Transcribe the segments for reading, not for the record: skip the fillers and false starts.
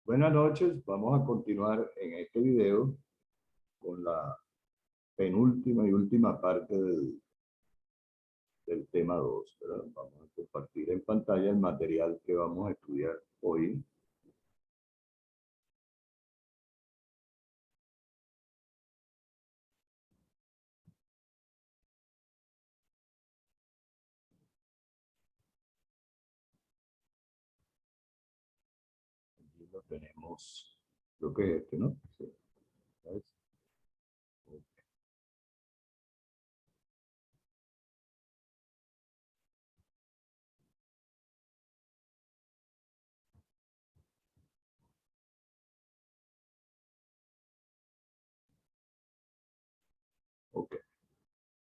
Buenas noches, vamos a continuar en este video con la penúltima y última parte del tema 2, ¿verdad? Vamos a compartir en pantalla el material que vamos a estudiar hoy. Aquí lo tenemos, creo que es este, ¿no? Sí. ¿Sabes? Ok.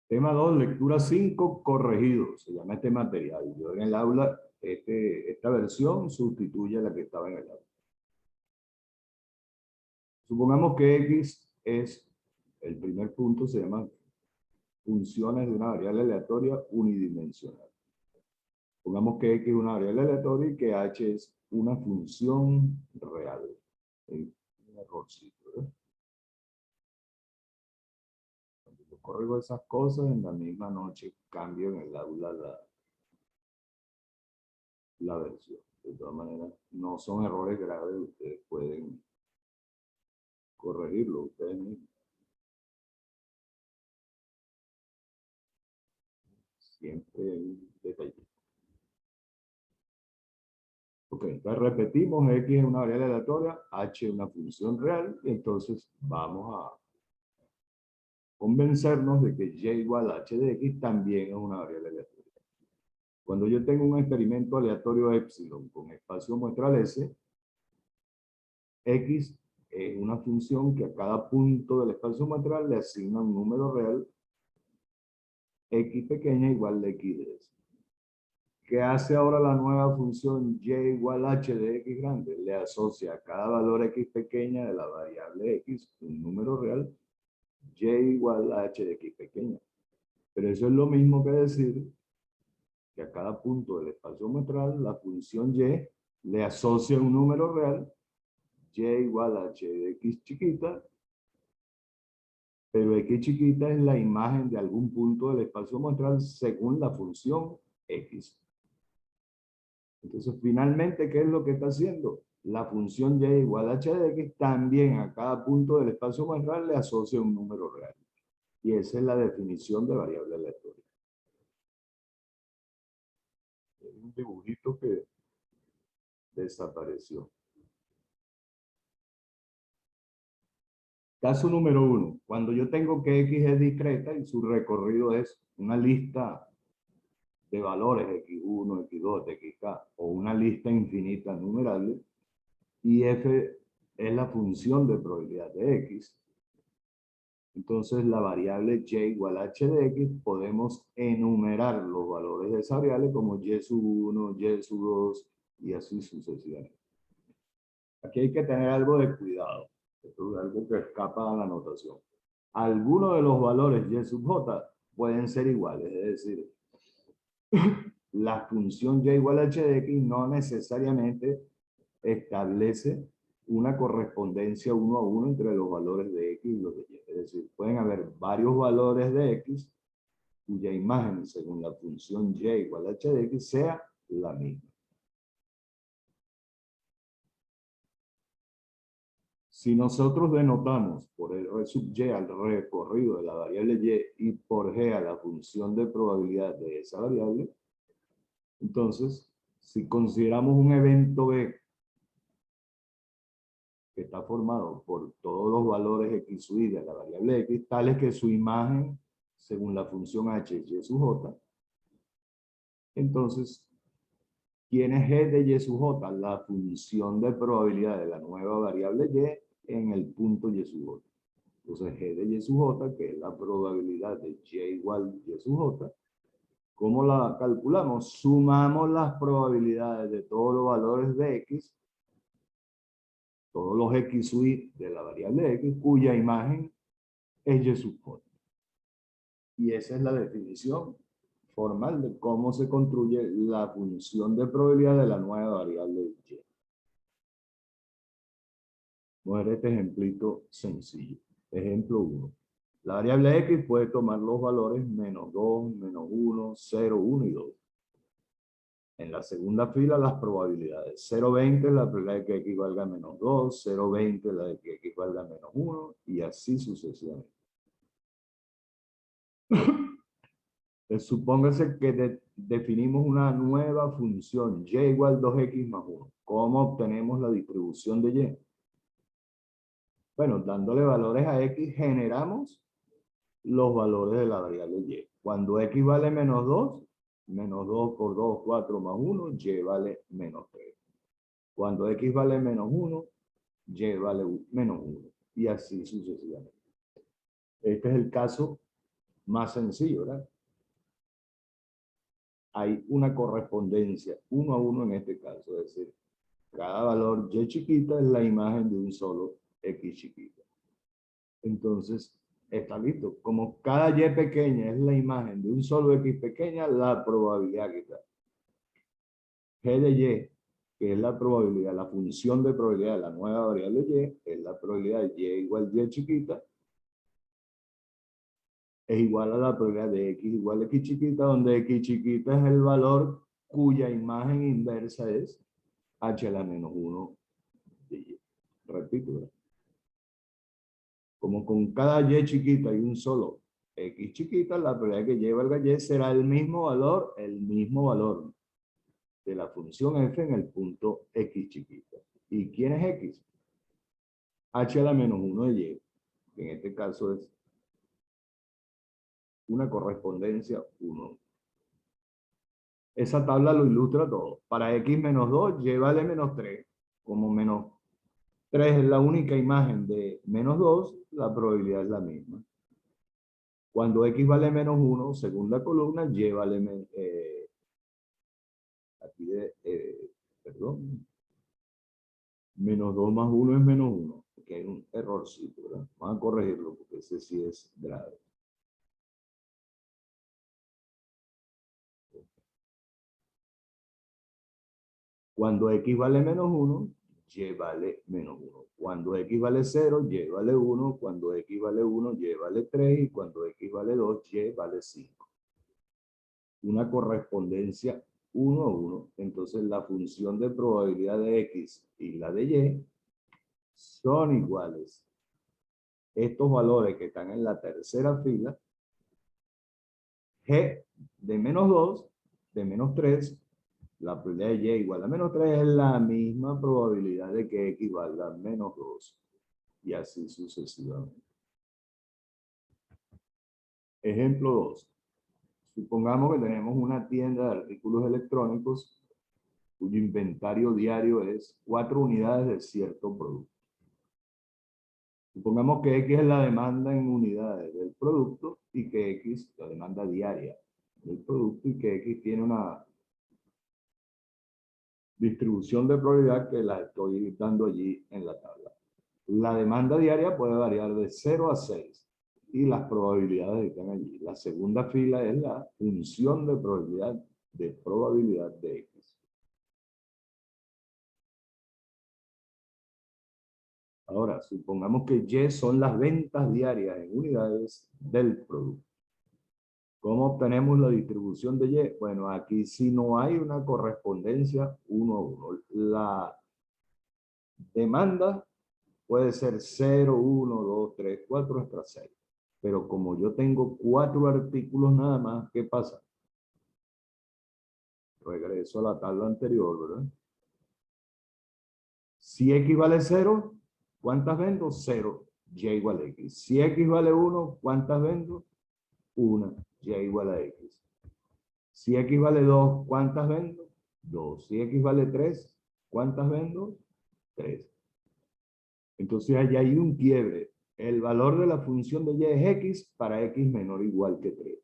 Tema 2, lectura 5, corregido. Se llama este material. Yo en el aula, esta versión sustituye a la que estaba en el aula. Supongamos que X es, el primer punto se llama funciones de una variable aleatoria unidimensional. Pongamos que X es una variable aleatoria y que H es una función real. Un errorcito, ¿verdad? Cuando yo corrijo esas cosas, en la misma noche cambio en el aula la versión. De todas maneras, no son errores graves, ustedes pueden corregirlo ustedes mismos. Siempre hay un detalle. Ok, entonces repetimos, X es una variable aleatoria, H es una función real, y entonces vamos a convencernos de que y igual a h de x también es una variable aleatoria. Cuando yo tengo un experimento aleatorio epsilon con espacio muestral S, x es una función que a cada punto del espacio muestral le asigna un número real, x pequeña igual de x de S. ¿Qué hace ahora la nueva función y igual a h de x grande? Le asocia a cada valor x pequeña de la variable x un número real, y igual a h de x pequeña. Pero eso es lo mismo que decir que a cada punto del espacio muestral, la función y le asocia un número real, y igual a h de x chiquita, pero x chiquita es la imagen de algún punto del espacio muestral según la función x. Entonces, finalmente, ¿qué es lo que está haciendo? La función y igual a h de x también a cada punto del espacio muestral le asocia un número real. Y esa es la definición de variable aleatoria. Es un dibujito que desapareció. Caso número 1. Cuando yo tengo que X es discreta y su recorrido es una lista de valores X1, X2, Xk, o una lista infinita numerable, y F es la función de probabilidad de X. Entonces, la variable y igual a h de x, podemos enumerar los valores de esa variable como y sub 1, y sub 2, y así sucesivamente. Aquí hay que tener algo de cuidado. Esto es algo que escapa a la notación. Algunos de los valores y sub j pueden ser iguales, es decir, la función y igual a h de x no necesariamente establece una correspondencia 1 a 1 entre los valores de x y los de y. Es decir, pueden haber varios valores de x cuya imagen según la función y igual a h de x sea la misma. Si nosotros denotamos por R sub y al recorrido de la variable y por g a la función de probabilidad de esa variable, entonces, si consideramos un evento B que está formado por todos los valores x sub y de la variable x, tales que su imagen, según la función h y sub j, entonces, ¿quién es g de y sub j? La función de probabilidad de la nueva variable y en el punto y sub j. Entonces, g de y sub j, que es la probabilidad de y igual y sub j, ¿cómo la calculamos? Sumamos las probabilidades de todos los valores de x, todos los x sub y de la variable x, cuya imagen es y sub j. Y esa es la definición formal de cómo se construye la función de probabilidad de la nueva variable y. Coger este ejemplito sencillo. Ejemplo 1. La variable X puede tomar los valores menos 2, menos 1, 0, 1 y 2. En la segunda fila las probabilidades. 0,20 es la probabilidad de que X valga menos 2, 0,20 la de que X valga menos 1 y así sucesivamente. Supóngase que definimos una nueva función, y igual 2x más 1. ¿Cómo obtenemos la distribución de y? Bueno, dándole valores a x, generamos los valores de la variable y. Cuando x vale menos 2, menos 2 por 2, 4 más 1, y vale menos 3. Cuando x vale menos 1, y vale menos 1. Y así sucesivamente. Este es el caso más sencillo, ¿verdad? Hay una correspondencia 1 a 1 en este caso, es decir, cada valor y chiquita es la imagen de un solo x chiquita. Entonces, está listo. Como cada y pequeña es la imagen de un solo x pequeña, la probabilidad que está. G de y, que es la probabilidad, la función de probabilidad de la nueva variable y, es la probabilidad de y igual y chiquita, es igual a la probabilidad de x igual a x chiquita, donde x chiquita es el valor cuya imagen inversa es h a la menos 1 de y. Repito, ¿verdad? Como con cada y chiquita hay un solo x chiquita, la probabilidad que y valga y será el mismo valor de la función f en el punto x chiquita. ¿Y quién es x? H a la menos 1 de y, que en este caso es una correspondencia 1. Esa tabla lo ilustra todo. Para x menos 2, y vale menos 3. Como menos 3 es la única imagen de menos 2, la probabilidad es la misma. Cuando x vale menos 1, segunda columna, y vale perdón, menos 2 más 1 es menos 1, porque hay un errorcito, ¿verdad? Vamos a corregirlo, porque ese sí es grave. Cuando x vale menos 1, y vale menos 1. Cuando x vale 0, y vale 1. Cuando x vale 1, y vale 3. Y cuando x vale 2, y vale 5. Una correspondencia 1 a 1. Entonces la función de probabilidad de x y la de y son iguales. Estos valores que están en la tercera fila, g de menos 2, de menos 3, la probabilidad de y igual a menos 3 es la misma probabilidad de que x valga a menos 2. Y así sucesivamente. Ejemplo 2. Supongamos que tenemos una tienda de artículos electrónicos cuyo inventario diario es 4 unidades de cierto producto. Supongamos que X es la demanda en unidades del producto y que X, la demanda diaria del producto, y que X tiene una distribución de probabilidad que la estoy dando allí en la tabla. La demanda diaria puede variar de 0 a 6 y las probabilidades están allí. La segunda fila es la función de probabilidad de X. Ahora, supongamos que Y son las ventas diarias en unidades del producto. ¿Cómo obtenemos la distribución de Y? Bueno, aquí sí no hay una correspondencia 1 a 1. La demanda puede ser 0, 1, 2, 3, 4 hasta 6. Pero como yo tengo 4 artículos nada más, ¿qué pasa? Regreso a la tabla anterior, ¿verdad? Si X vale 0, ¿cuántas vendo? 0. Y igual a X. Si X vale 1, ¿cuántas vendo? 1. Y igual a X. Si X vale 2, ¿cuántas vendo? 2. Si X vale 3, ¿cuántas vendo? 3. Entonces allá hay un quiebre. El valor de la función de Y es X para X menor o igual que 3.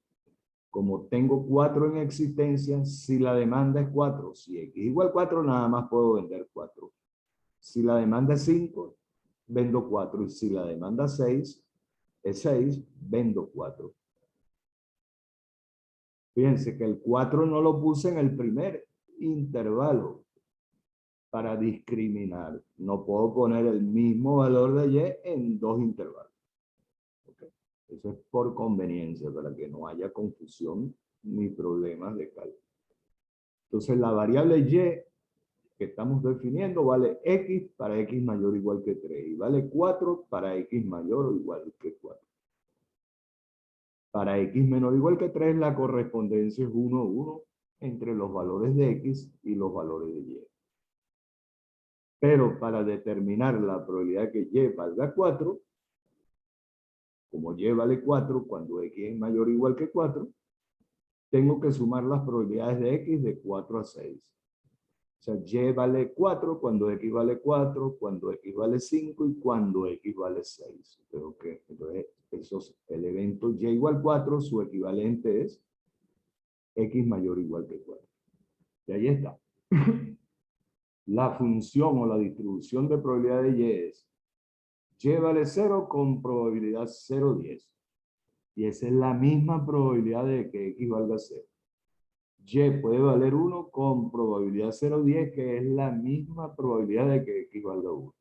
Como tengo 4 en existencia, si la demanda es 4, si X igual 4, nada más puedo vender 4. Si la demanda es 5, vendo 4. Y si la demanda es 6, vendo 4. Fíjense que el 4 no lo puse en el primer intervalo. para discriminar. No puedo poner el mismo valor de y en dos intervalos. ¿Okay? Eso es por conveniencia, para que no haya confusión ni problemas de cálculo. Entonces, la variable y que estamos definiendo vale x para x mayor o igual que 3 y vale 4 para x mayor o igual que 4. Para x menor o igual que 3, la correspondencia es 1, 1 entre los valores de x y los valores de y. Pero para determinar la probabilidad de que y valga 4, como y vale 4 cuando x es mayor o igual que 4, tengo que sumar las probabilidades de x de 4 a 6. O sea, y vale 4 cuando x vale 4, cuando x vale 5 y cuando x vale 6. Creo que entonces el evento y igual 4, su equivalente es x mayor o igual que 4. Y ahí está. La función o la distribución de probabilidad de y es y vale 0 con probabilidad 0,10. Y esa es la misma probabilidad de que x valga 0. Y puede valer 1 con probabilidad 0,10, que es la misma probabilidad de que x valga 1.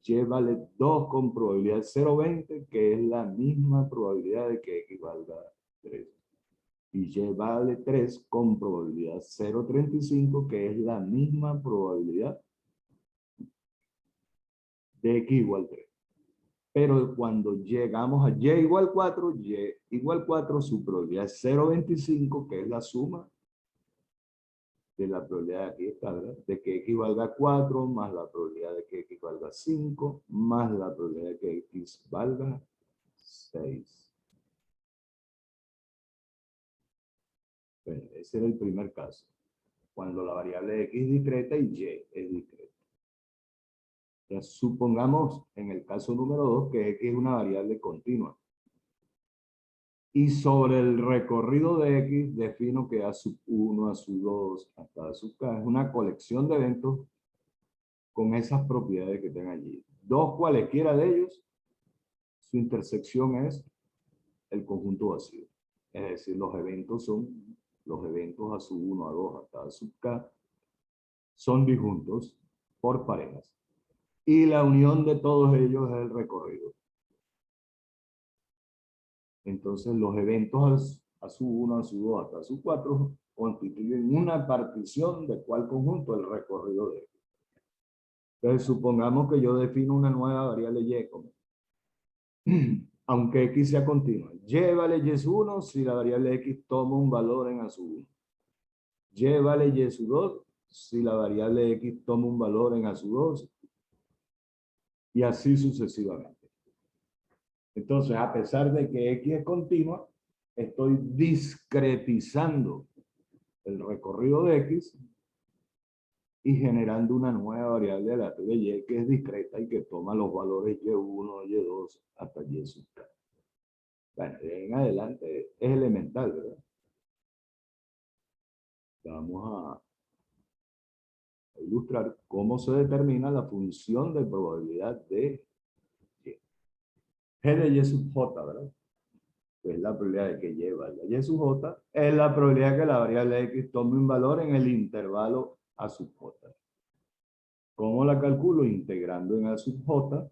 Y vale 2 con probabilidad 0,20, que es la misma probabilidad de que x valga 3. Y y vale 3 con probabilidad 0,35, que es la misma probabilidad de x igual 3. Pero cuando llegamos a y igual 4, y igual 4, su probabilidad es 0,25, que es la suma de la probabilidad de aquí está, ¿verdad? De que x valga 4, más la probabilidad de que x valga 5, más la probabilidad de que x valga 6. Bueno, ese era el primer caso. Cuando la variable de x es discreta y y es discreta. Ya supongamos en el caso número 2 que x es una variable continua. Y sobre el recorrido de x defino que a sub 1, a sub 2, hasta a sub k es una colección de eventos con esas propiedades que tengan allí. Dos cualesquiera de ellos, su intersección es el conjunto vacío. Es decir, los eventos son los eventos a sub 1, a 2, hasta a sub k, son disjuntos por parejas. Y la unión de todos ellos es el recorrido. Entonces, los eventos a sub 1, a sub 2, hasta a sub 4 constituyen una partición de cuál conjunto, el recorrido de x. Entonces, supongamos que yo defino una nueva variable y como aunque x sea continua. Y vale y sub 1 si la variable x toma un valor en a sub 1. Y vale y sub 2 si la variable x toma un valor en a sub 2. Y así sucesivamente. Entonces, a pesar de que x es continua, estoy discretizando el recorrido de x y generando una nueva variable aleatoria y que es discreta y que toma los valores y1, y2 hasta y sub k. Bueno, de ahí en adelante es elemental, ¿verdad? Vamos a ilustrar cómo se determina la función de probabilidad de y. G de y sub j, ¿verdad? Que es la probabilidad de que y valga y sub j, es la probabilidad que la variable x tome un valor en el intervalo a sub j. ¿Cómo la calculo? Integrando en a sub j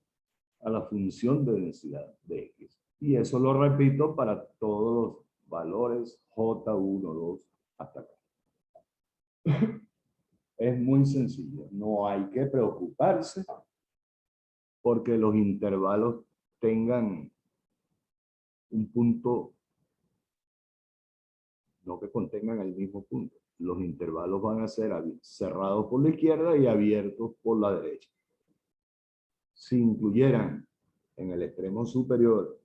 a la función de densidad de x. Y eso lo repito para todos los valores j1, 2, hasta acá. Es muy sencillo. No hay que preocuparse porque los intervalos tengan un punto, no que contengan el mismo punto. Los intervalos van a ser cerrados por la izquierda y abiertos por la derecha. Si incluyeran en el extremo superior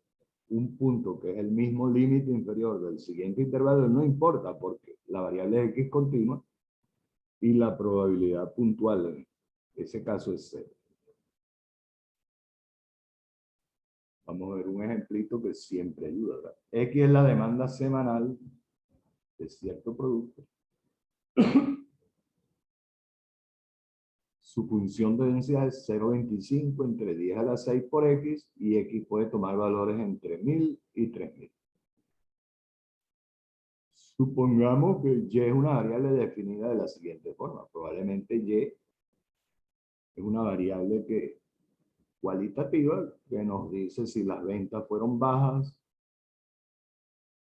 un punto que es el mismo límite inferior del siguiente intervalo, no importa porque la variable x es continua y la probabilidad puntual en ese caso es 0. Vamos a ver un ejemplito que siempre ayuda, ¿verdad? X es la demanda semanal de cierto producto. Su función de densidad es 0,25 entre 10 a la 6 por x y x puede tomar valores entre 1000 y 3000. Supongamos que y es una variable definida de la siguiente forma. Probablemente y Es una variable que, cualitativa, que nos dice si las ventas fueron bajas,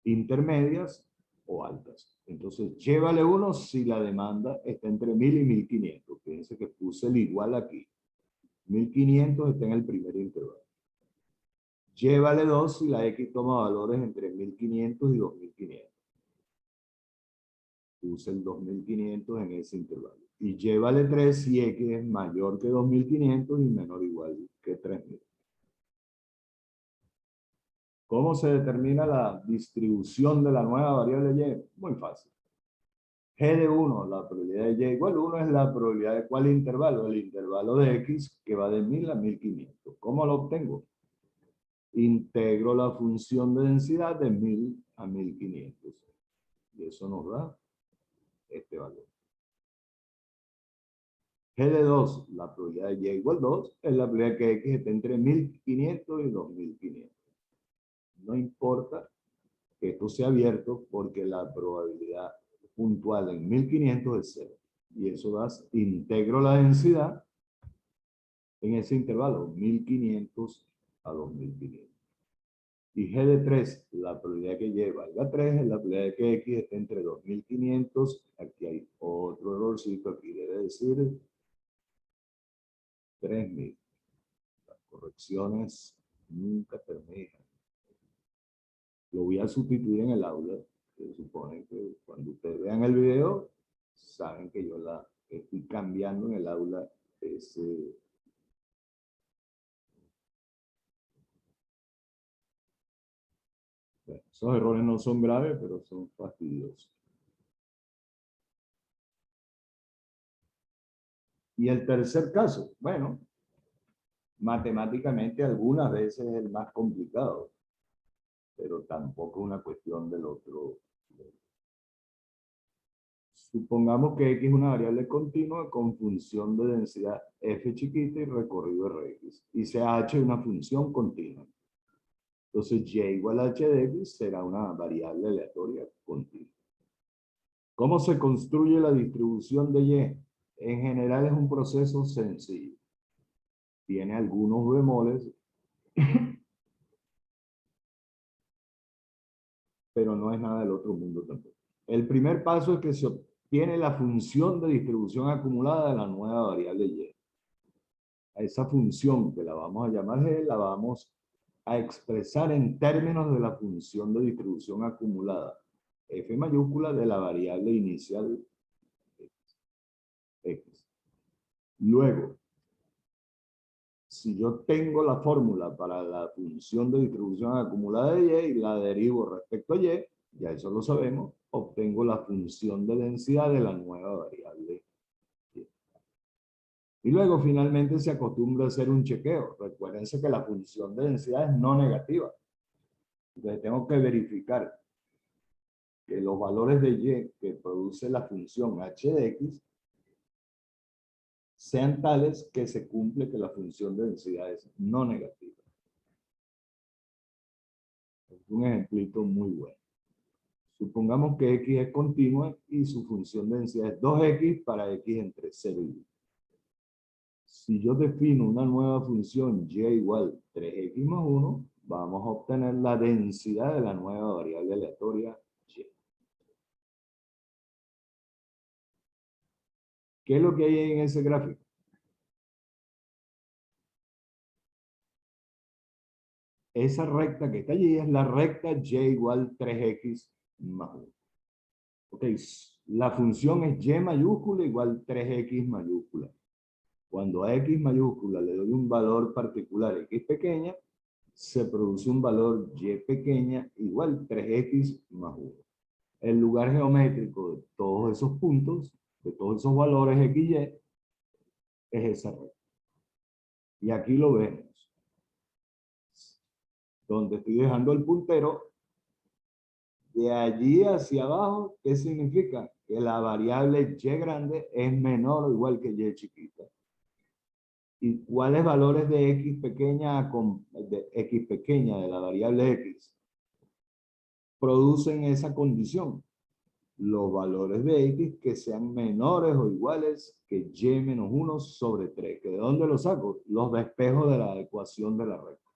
intermedias o altas. Entonces, llévale 1 si la demanda está entre 1000 y 1500. Fíjense que puse el igual aquí. 1500 está en el primer intervalo. Llévale 2 si la X toma valores entre 1500 y 2500. Puse el 2500 en ese intervalo. Y llévale 3 si X es mayor que 2500 y menor o igual que 3000. ¿Cómo se determina la distribución de la nueva variable Y? Muy fácil. G de 1, la probabilidad de Y igual 1 es la probabilidad de ¿cuál intervalo? El intervalo de X que va de 1000 a 1500. ¿Cómo lo obtengo? Integro la función de densidad de 1000 a 1500. Y eso nos da este valor. G de 2, la probabilidad de Y igual 2, es la probabilidad que X esté entre 1500 y 2500. No importa que esto sea abierto porque la probabilidad puntual en 1500 es 0. Y eso da, integro la densidad en ese intervalo, 1500 a 2500. Y G de 3, la probabilidad que Y valga 3, es la probabilidad de que X esté entre 2500. Aquí hay otro errorcito, aquí debe decir 3000. Las correcciones nunca terminan. Lo voy a sustituir en el aula. Se supone que cuando ustedes vean el video, saben que yo la estoy cambiando en el aula ese. Bueno, esos errores no son graves, pero son fastidiosos. Y el tercer caso, bueno, matemáticamente algunas veces es el más complicado, pero tampoco una cuestión del otro. Supongamos que X es una variable continua con función de densidad f chiquita y recorrido Rx. Y sea h una función continua. Entonces y igual a h de x será una variable aleatoria continua. ¿Cómo se construye la distribución de y? En general es un proceso sencillo. Tiene algunos bemoles, pero no es nada del otro mundo tampoco. El primer paso es que se obtiene la función de distribución acumulada de la nueva variable y. A esa función que la vamos a llamar g, la vamos a expresar en términos de la función de distribución acumulada, f mayúscula de la variable inicial x. Luego, si yo tengo la fórmula para la función de distribución acumulada de y y la derivo respecto a y, ya eso lo sabemos, obtengo la función de densidad de la nueva variable y. Y luego finalmente se acostumbra a hacer un chequeo. Recuérdense que la función de densidad es no negativa. Entonces tengo que verificar que los valores de y que produce la función h de x sean tales que se cumple que la función de densidad es no negativa. Es un ejemplito muy bueno. Supongamos que x es continua y su función de densidad es 2x para x entre 0 y 1. Si yo defino una nueva función y igual 3x más 1, vamos a obtener la densidad de la nueva variable aleatoria y. ¿Qué es lo que hay en ese gráfico? Esa recta que está allí es la recta y igual 3x más 1. Ok, la función es y mayúscula igual 3x mayúscula. Cuando a x mayúscula le doy un valor particular x pequeña, se produce un valor y pequeña igual 3x más 1. El lugar geométrico de todos esos puntos, de todos esos valores x y, es esa recta. Y aquí lo vemos. Donde estoy dejando el puntero, de allí hacia abajo, ¿qué significa? Que la variable y grande es menor o igual que y chiquita. ¿Y cuáles valores de x pequeña de la variable x producen esa condición? los valores de X que sean menores o iguales que Y menos 1 sobre 3. ¿Que de dónde lo saco? Los despejos de la ecuación de la recta.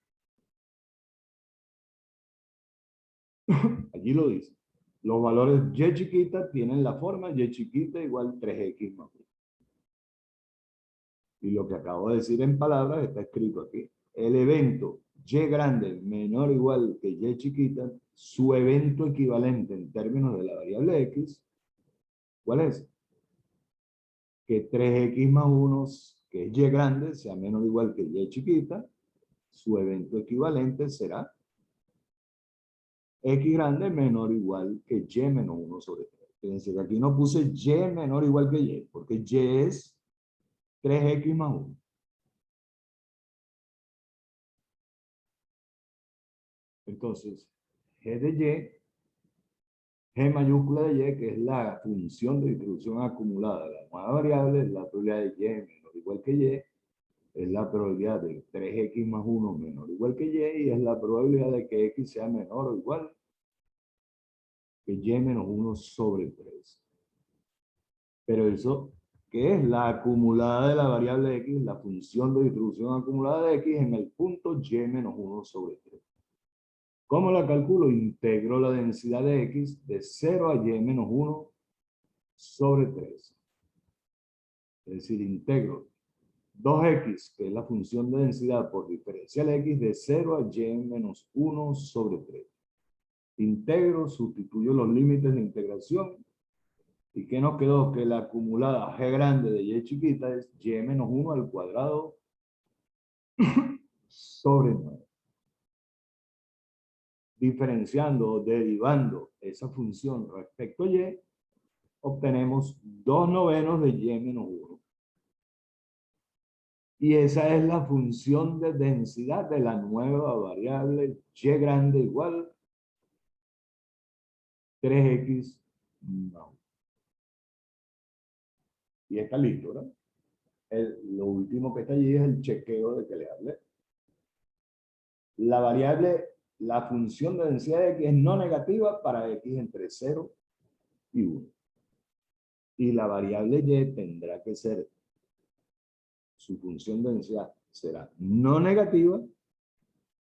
Allí lo dice. Los valores Y chiquita tienen la forma Y chiquita igual 3X más 1. Y lo que acabo de decir en palabras está escrito aquí. El evento Y grande menor o igual que Y chiquita, su evento equivalente en términos de la variable X, ¿cuál es? Que 3X más 1, que es Y grande, sea menor o igual que Y chiquita, su evento equivalente será X grande menor o igual que Y menos 1 sobre 3. Fíjense que aquí no puse Y menor o igual que Y, porque Y es 3X más 1. Entonces, G de Y, G mayúscula de Y, que es la función de distribución acumulada de la nueva variable, es la probabilidad de Y menor o igual que Y, es la probabilidad de 3X más 1 menor o igual que Y, y es la probabilidad de que X sea menor o igual que Y menos 1 sobre 3. Pero eso, ¿qué es? La acumulada de la variable X, la función de distribución acumulada de X en el punto Y menos 1 sobre 3. ¿Cómo la calculo? Integro la densidad de X de 0 a Y menos 1 sobre 3. Es decir, integro 2X, que es la función de densidad por diferencial X, de 0 a Y menos 1 sobre 3. Integro, sustituyo los límites de integración. ¿Y qué nos quedó? Que la acumulada G grande de Y chiquita es Y menos 1 al cuadrado sobre 9. Diferenciando o derivando esa función respecto a Y, obtenemos 2 novenos de Y menos 1. Y esa es la función de densidad de la nueva variable Y grande igual 3X más 1. Y está listo, ¿no? Lo último que está allí es el chequeo de que le hablé. La variable, la función de densidad de X es no negativa para X entre 0 y 1. Y la variable Y tendrá que ser, su función de densidad será no negativa.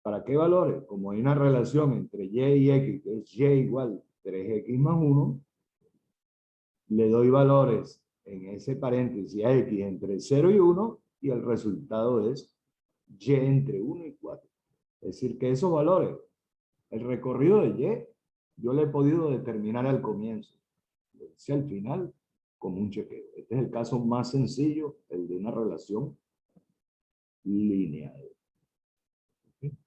¿Para qué valores? Como hay una relación entre Y y X, que es Y igual 3X más 1, le doy valores en ese paréntesis a X entre 0 y 1, y el resultado es Y entre 1 y 4. Es decir, que esos valores, el recorrido de Y, yo le he podido determinar al comienzo, si al final, como un chequeo. Este es el caso más sencillo, el de una relación lineal. ¿Okay?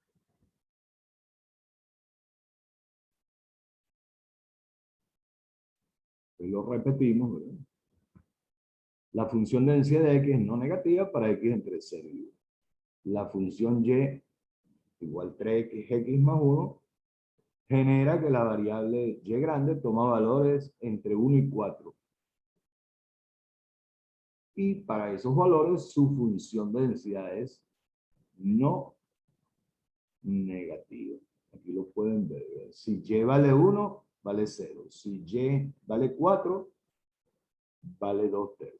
Pues lo repetimos, ¿verdad? La función de densidad de X es no negativa para X entre 0 y 1. La función Y igual 3X más 1 genera que la variable Y grande toma valores entre 1 y 4. Y para esos valores su función de densidad es no negativa. Aquí lo pueden ver. Si Y vale 1, vale 0. Si Y vale 4, vale 2/3.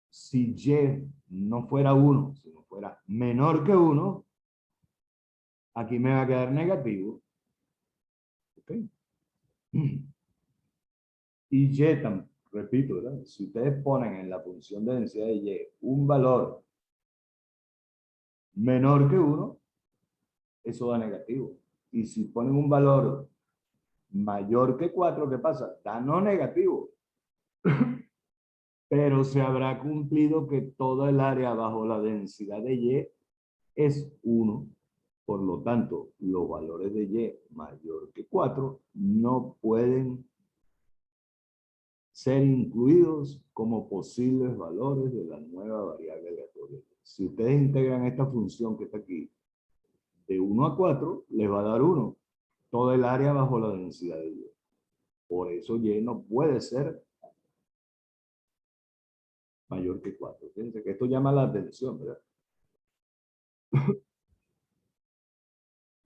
Si Y no fuera 1, sino fuera menor que 1, aquí me va a quedar negativo. ¿Okay? Y Y, repito, ¿verdad? Si ustedes ponen en la función de densidad de Y un valor menor que 1, eso da negativo. Y si ponen un valor mayor que 4, ¿qué pasa? Da no negativo. Pero se habrá cumplido que toda el área bajo la densidad de Y es 1. Por lo tanto, los valores de Y mayor que 4 no pueden ser incluidos como posibles valores de la nueva variable aleatoria. Si ustedes integran esta función que está aquí de 1 a 4, les va a dar 1. Toda el área bajo la densidad de Y. Por eso Y no puede ser mayor que 4. Fíjense que esto llama la atención, ¿verdad?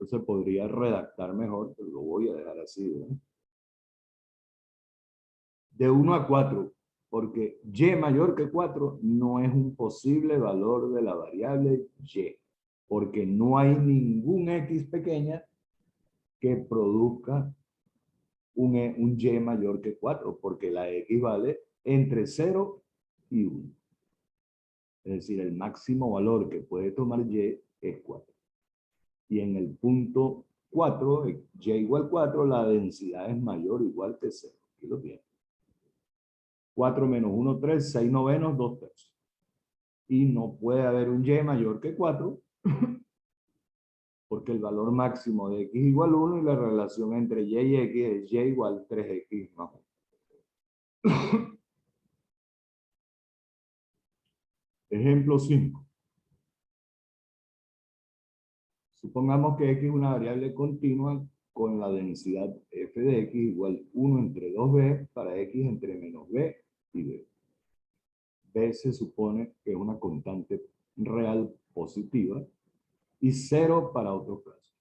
Entonces podría redactar mejor, pero lo voy a dejar así, ¿no? De 1 a 4, porque y mayor que 4 no es un posible valor de la variable y, porque no hay ningún x pequeña que produzca un y mayor que 4, porque la x vale entre 0 y 1. Es decir, el máximo valor que puede tomar y es 4. Y en el punto 4, y igual 4, la densidad es mayor o igual que 0. Aquí lo tiene. 4 menos 1, 3, 6 novenos, 2 tercios. Y no puede haber un y mayor que 4, porque el valor máximo de x igual 1 y la relación entre y x es y igual 3x más 1. Ejemplo 5. Supongamos que x es una variable continua con la densidad f de x igual 1 entre 2b para x entre menos b y b. B se supone que es una constante real positiva y 0 para otros casos.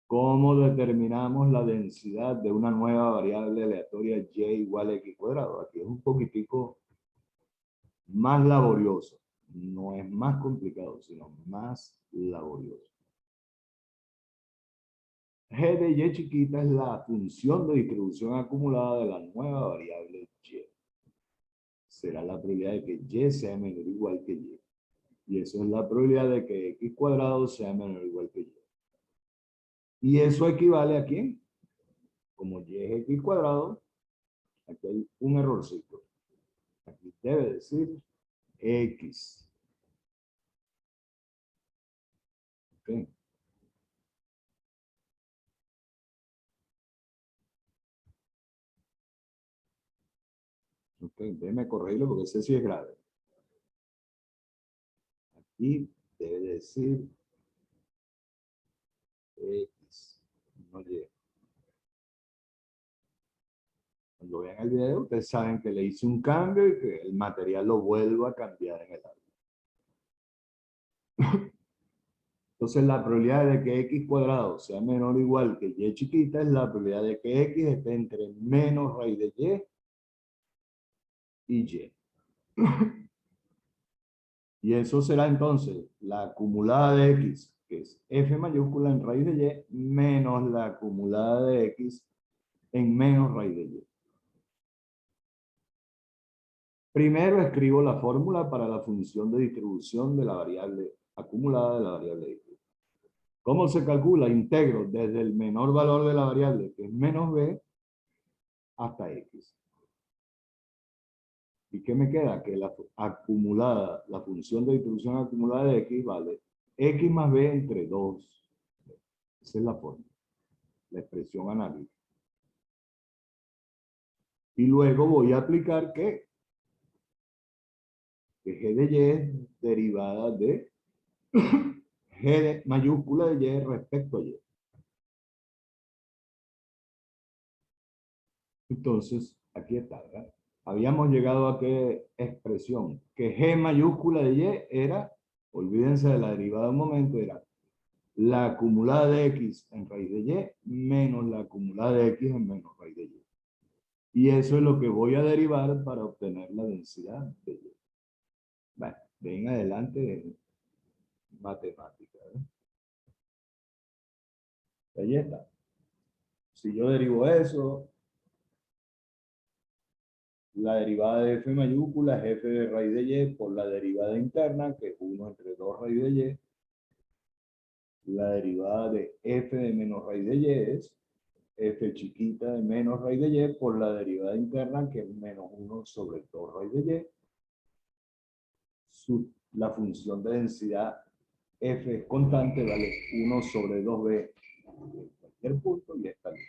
¿Cómo determinamos la densidad de una nueva variable aleatoria y igual a x cuadrado? Aquí es un poquitico más laborioso. No es más complicado, sino más laborioso. G de y chiquita es la función de distribución acumulada de la nueva variable y. Será la probabilidad de que y sea menor o igual que y. Y eso es la probabilidad de que x cuadrado sea menor o igual que y. ¿Y eso equivale a quién? Como y es x cuadrado, aquí hay un errorcito. Aquí debe decir x. ¿Ok? Ok, déjeme corregirlo porque ese sí es grave. Aquí debe decir x, no y. Cuando vean el video, ustedes saben que le hice un cambio y que el material lo vuelvo a cambiar en el árbol. Entonces, la probabilidad de que x cuadrado sea menor o igual que y chiquita es la probabilidad de que x esté entre menos raíz de y y. Y eso será entonces la acumulada de x, que es f mayúscula en raíz de y, menos la acumulada de x en menos raíz de y. Primero escribo la fórmula para la función de distribución de la variable acumulada de la variable x. ¿Cómo se calcula? Integro desde el menor valor de la variable, que es menos b, hasta x. ¿Y qué me queda? Que la acumulada, la función de distribución acumulada de x vale x más b entre 2. Esa es la fórmula, la expresión analítica. Y luego voy a aplicar que g de y es derivada de g de mayúscula de y respecto a y. Entonces, aquí está, ¿verdad? Habíamos llegado a qué expresión, que g mayúscula de y era, olvídense de la derivada de un momento, era la acumulada de x en raíz de y menos la acumulada de x en menos raíz de y. Y eso es lo que voy a derivar para obtener la densidad de y. Bueno, de en adelante matemática, ¿eh? Ahí está. Si yo derivo eso, la derivada de f mayúscula es f de raíz de y por la derivada interna, que es 1 entre 2 raíz de y. La derivada de f de menos raíz de y es f chiquita de menos raíz de y por la derivada interna, que es menos 1 sobre 2 raíz de y. La función de densidad f es constante, vale 1 sobre 2b en cualquier punto y está bien.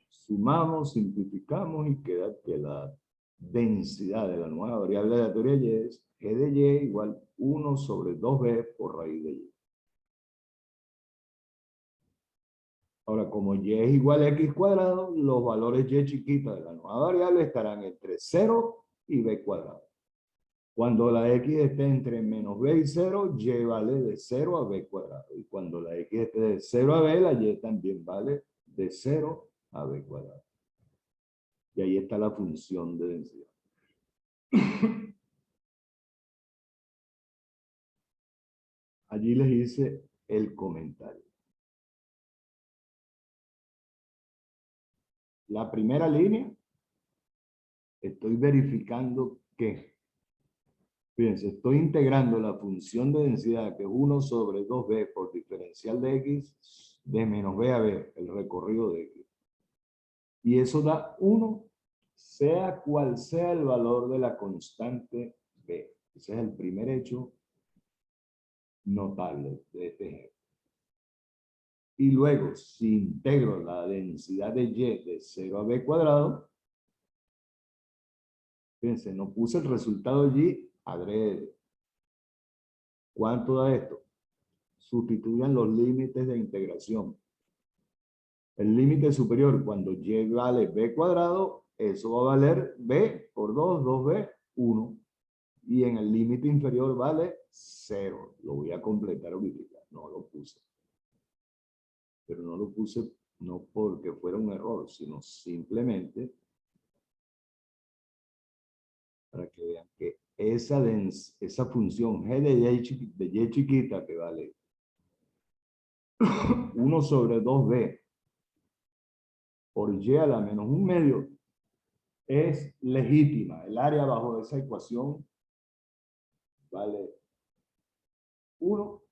Sumamos, simplificamos y queda que la densidad de la nueva variable aleatoria y es g de y igual 1 sobre 2b por raíz de y. Ahora, como y es igual a x cuadrado, los valores y chiquita de la nueva variable estarán entre 0 y b cuadrado. Cuando la x esté entre menos b y 0, y vale de 0 a b cuadrado. Y cuando la x esté de 0 a b, la y también vale de 0 a b cuadrado. Y ahí está la función de densidad. Allí les hice el comentario. La primera línea, estoy verificando que, fíjense, estoy integrando la función de densidad, que es 1 sobre 2b por diferencial de x, de menos b a b, el recorrido de x. Y eso da 1, sea cual sea el valor de la constante b. Ese es el primer hecho notable de este ejemplo. Y luego, si integro la densidad de y de 0 a b cuadrado, fíjense, no puse el resultado allí adrede. ¿Cuánto da esto? Sustituyan los límites de integración. El límite superior, cuando y vale b cuadrado, eso va a valer b por 2, 2b, 1. Y en el límite inferior vale 0. Lo voy a completar ahorita. No lo puse. Pero no lo puse no porque fuera un error, sino simplemente para que vean que esa función g de y chiquita que vale 1 sobre 2b por y a la menos 1 medio es legítima. El área bajo esa ecuación vale 1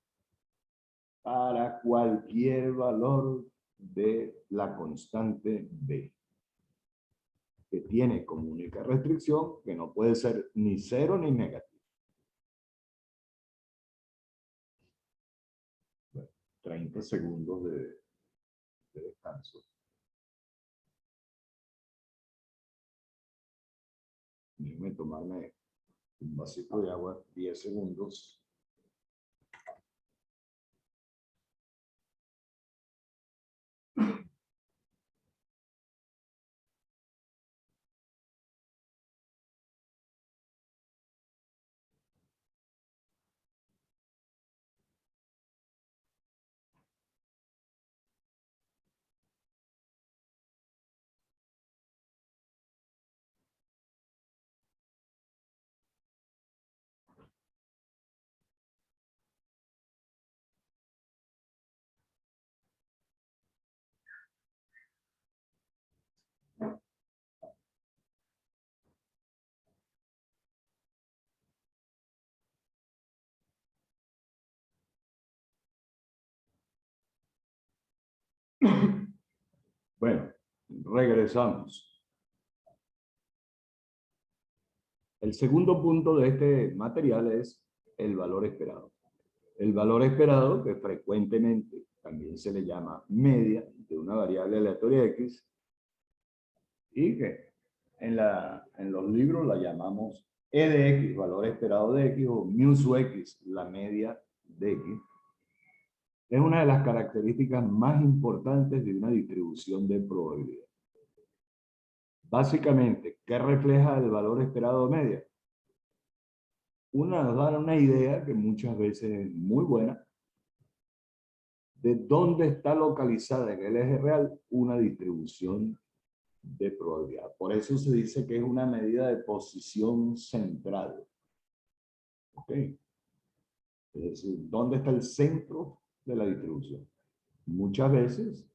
para cualquier valor de la constante b, que tiene como única restricción que no puede ser ni cero ni negativo. Bueno, 30 segundos de descanso. Déjenme tomarme un vasito de agua, 10 segundos. Bueno, regresamos. El segundo punto de este material es el valor esperado. El valor esperado, que frecuentemente también se le llama media de una variable aleatoria x, y que en los libros la llamamos e de x, valor esperado de x, o mu sub x, la media de x, es una de las características más importantes de una distribución de probabilidad. Básicamente, ¿qué refleja el valor esperado de media? Nos da una idea que muchas veces es muy buena de dónde está localizada en el eje real una distribución de probabilidad. Por eso se dice que es una medida de posición central. ¿Ok? Es decir, ¿dónde está el centro de la distribución? Muchas veces,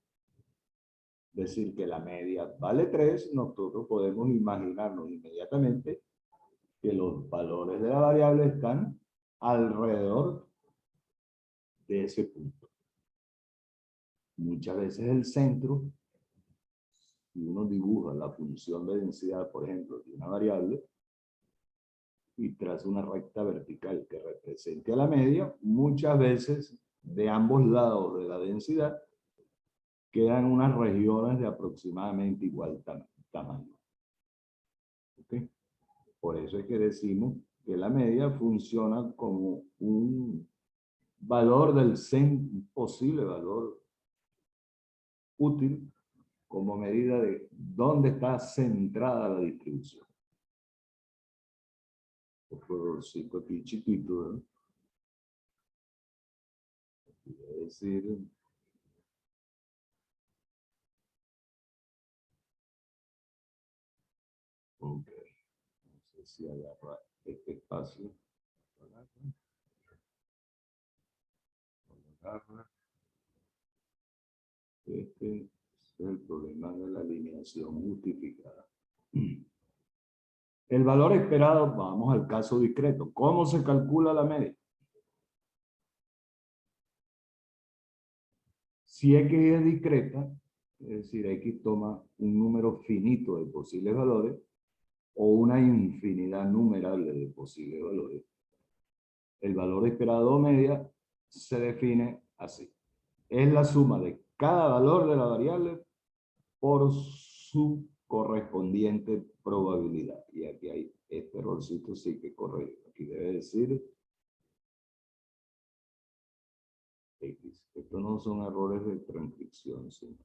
decir que la media vale 3, nosotros podemos imaginarnos inmediatamente que los valores de la variable están alrededor de ese punto. Muchas veces el centro, si uno dibuja la función de densidad, por ejemplo, de una variable, y traza una recta vertical que represente a la media, muchas veces de ambos lados de la densidad quedan unas regiones de aproximadamente igual tamaño. ¿Okay? Por eso es que decimos que la media funciona como un valor del posible valor útil como medida de dónde está centrada la distribución. Otro errorcito aquí chiquito, ¿verdad? Es decir, ok, no sé si agarra este espacio. Agarra. Este es el problema de la alineación justificada. El valor esperado, vamos al caso discreto. ¿Cómo se calcula la media? Si X es discreta, es decir, X toma un número finito de posibles valores o una infinidad numerable de posibles valores, el valor esperado media se define así. Es la suma de cada valor de la variable por su correspondiente probabilidad. Y aquí hay este errorcito, sí que corre. Aquí debe decir X. Estos no son errores de transcripción, sino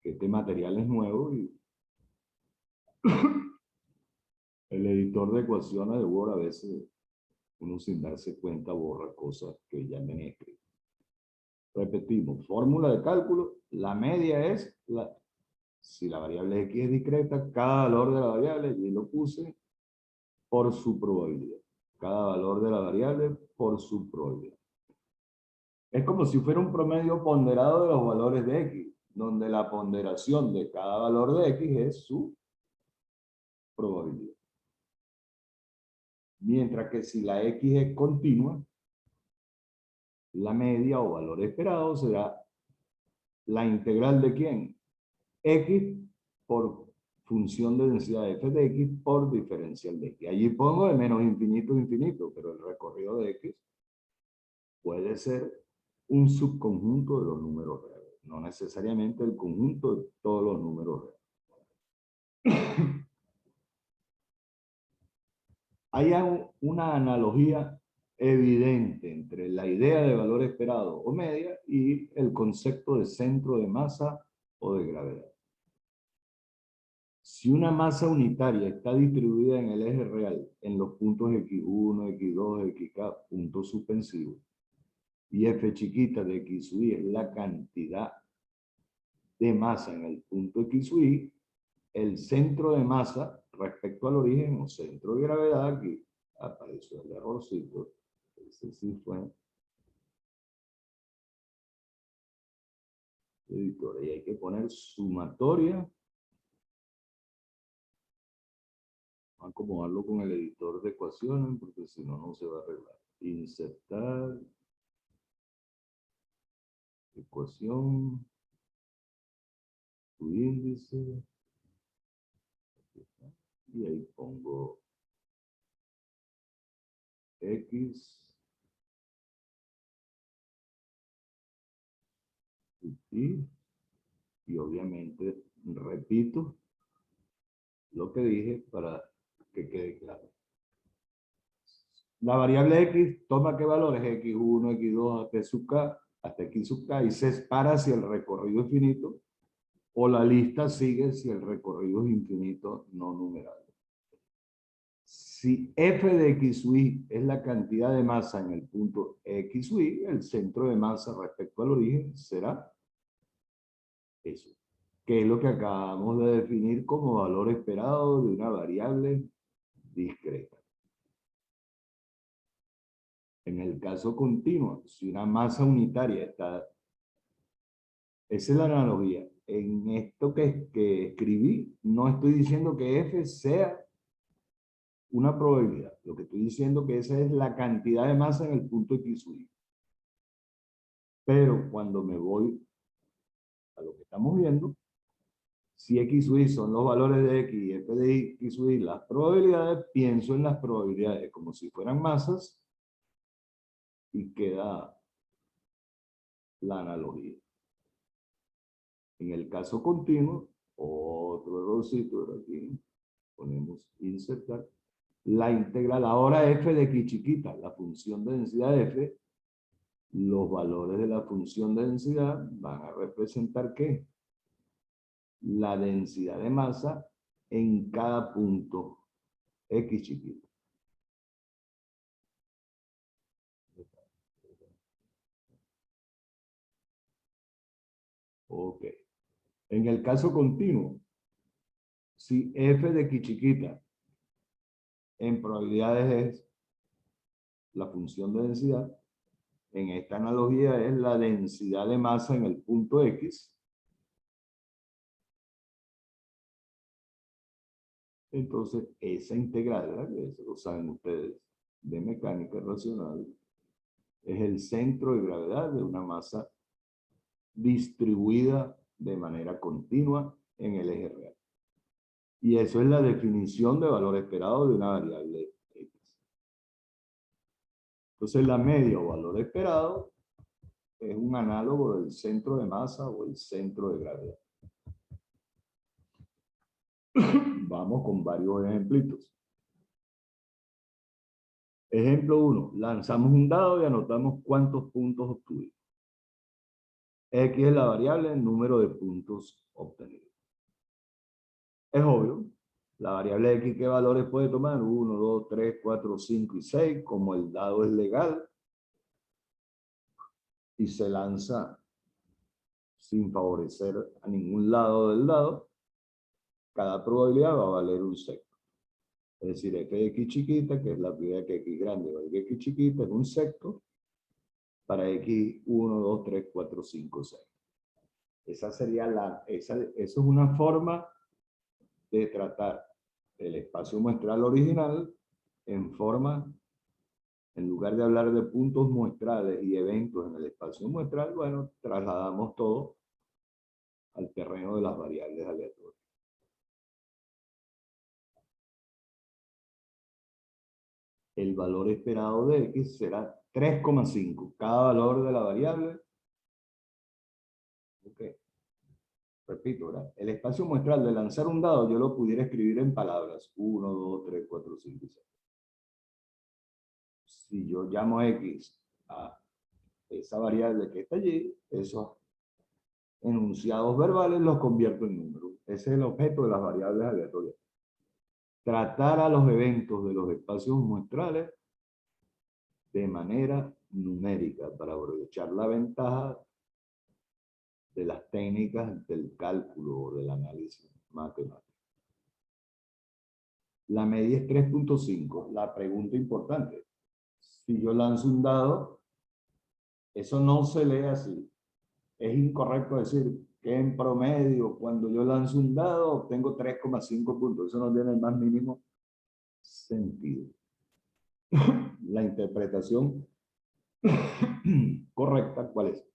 que este material es nuevo y el editor de ecuaciones de Word a veces uno sin darse cuenta borra cosas que ya me han escrito. Repetimos, fórmula de cálculo, la media es, si la variable X es discreta, cada valor de la variable, y lo puse, por su probabilidad. Cada valor de la variable por su probabilidad. Es como si fuera un promedio ponderado de los valores de X, donde la ponderación de cada valor de X es su probabilidad. Mientras que si la X es continua, la media o valor esperado será la integral de ¿quién? X por función de densidad f de X por diferencial de X. Allí pongo de menos infinito a infinito, pero el recorrido de X puede ser un subconjunto de los números reales, no necesariamente el conjunto de todos los números reales. Hay una analogía evidente entre la idea de valor esperado o media y el concepto de centro de masa o de gravedad. Si una masa unitaria está distribuida en el eje real en los puntos X1, X2, XK, puntos suspensivos, y F chiquita de X y es la cantidad de masa en el punto X y, el centro de masa respecto al origen o centro de gravedad, aquí apareció el errorcito, ese sí fue editor, y hay que poner sumatoria, vamos a acomodarlo con el editor de ecuaciones porque si no, no se va a arreglar. Insertar ecuación, tu índice, y ahí pongo X y obviamente repito lo que dije para que quede claro. La variable X toma qué valores, X1, X2, hasta sub K, hasta X sub K, y se separa si el recorrido es finito, o la lista sigue si el recorrido es infinito no numerable. Si f de x y es la cantidad de masa en el punto x y, el centro de masa respecto al origen será eso, que es lo que acabamos de definir como valor esperado de una variable discreta. En el caso continuo, si una masa unitaria está... Esa es la analogía. En esto que escribí, no estoy diciendo que f sea una probabilidad. Lo que estoy diciendo es que esa es la cantidad de masa en el punto X y. Pero cuando me voy a lo que estamos viendo, si X y son los valores de X y F de X y las probabilidades, pienso en las probabilidades como si fueran masas y queda la analogía. En el caso continuo, otro errorcito, pero aquí ponemos insertar, la integral ahora f de x chiquita, la función de densidad f, los valores de la función de densidad van a representar ¿qué? La densidad de masa en cada punto x chiquito. Ok. En el caso continuo, si f de x chiquita en probabilidades es la función de densidad, en esta analogía es la densidad de masa en el punto X. Entonces, esa integral, ¿verdad? Eso lo saben ustedes, de mecánica racional, es el centro de gravedad de una masa distribuida de manera continua en el eje real. Y eso es la definición de valor esperado de una variable X. Entonces, la media o valor esperado es un análogo del centro de masa o el centro de gravedad. Vamos con varios ejemplitos. Ejemplo 1. Lanzamos un dado y anotamos cuántos puntos obtuvimos. X es la variable, el número de puntos obtenidos. Es obvio, la variable X, ¿qué valores puede tomar? 1, 2, 3, 4, 5 y 6. Como el dado es legal y se lanza sin favorecer a ningún lado del dado, cada probabilidad va a valer un sexto. Es decir, f de x chiquita, que es la probabilidad que x grande valga x chiquita, es un sexto para x 1, 2, 3, 4, 5, 6. Esa sería eso es una forma de tratar el espacio muestral original en forma, en lugar de hablar de puntos muestrales y eventos en el espacio muestral, bueno, trasladamos todo al terreno de las variables aleatorias. El valor esperado de x será 3,5. Cada valor de la variable. Ok. Repito, ¿verdad? El espacio muestral de lanzar un dado yo lo pudiera escribir en palabras. 1, 2, 3, 4, 5 y 6. Si yo llamo x a esa variable que está allí, esos enunciados verbales los convierto en números. Ese es el objeto de las variables aleatorias. Tratar a los eventos de los espacios muestrales de manera numérica para aprovechar la ventaja de las técnicas del cálculo o del análisis matemático. La media es 3.5. La pregunta importante. Si yo lanzo un dado, eso no se lee así. Es incorrecto decir que en promedio, cuando yo lanzo un dado, obtengo 3,5 puntos. Eso no tiene el más mínimo sentido. La interpretación correcta, ¿cuál es?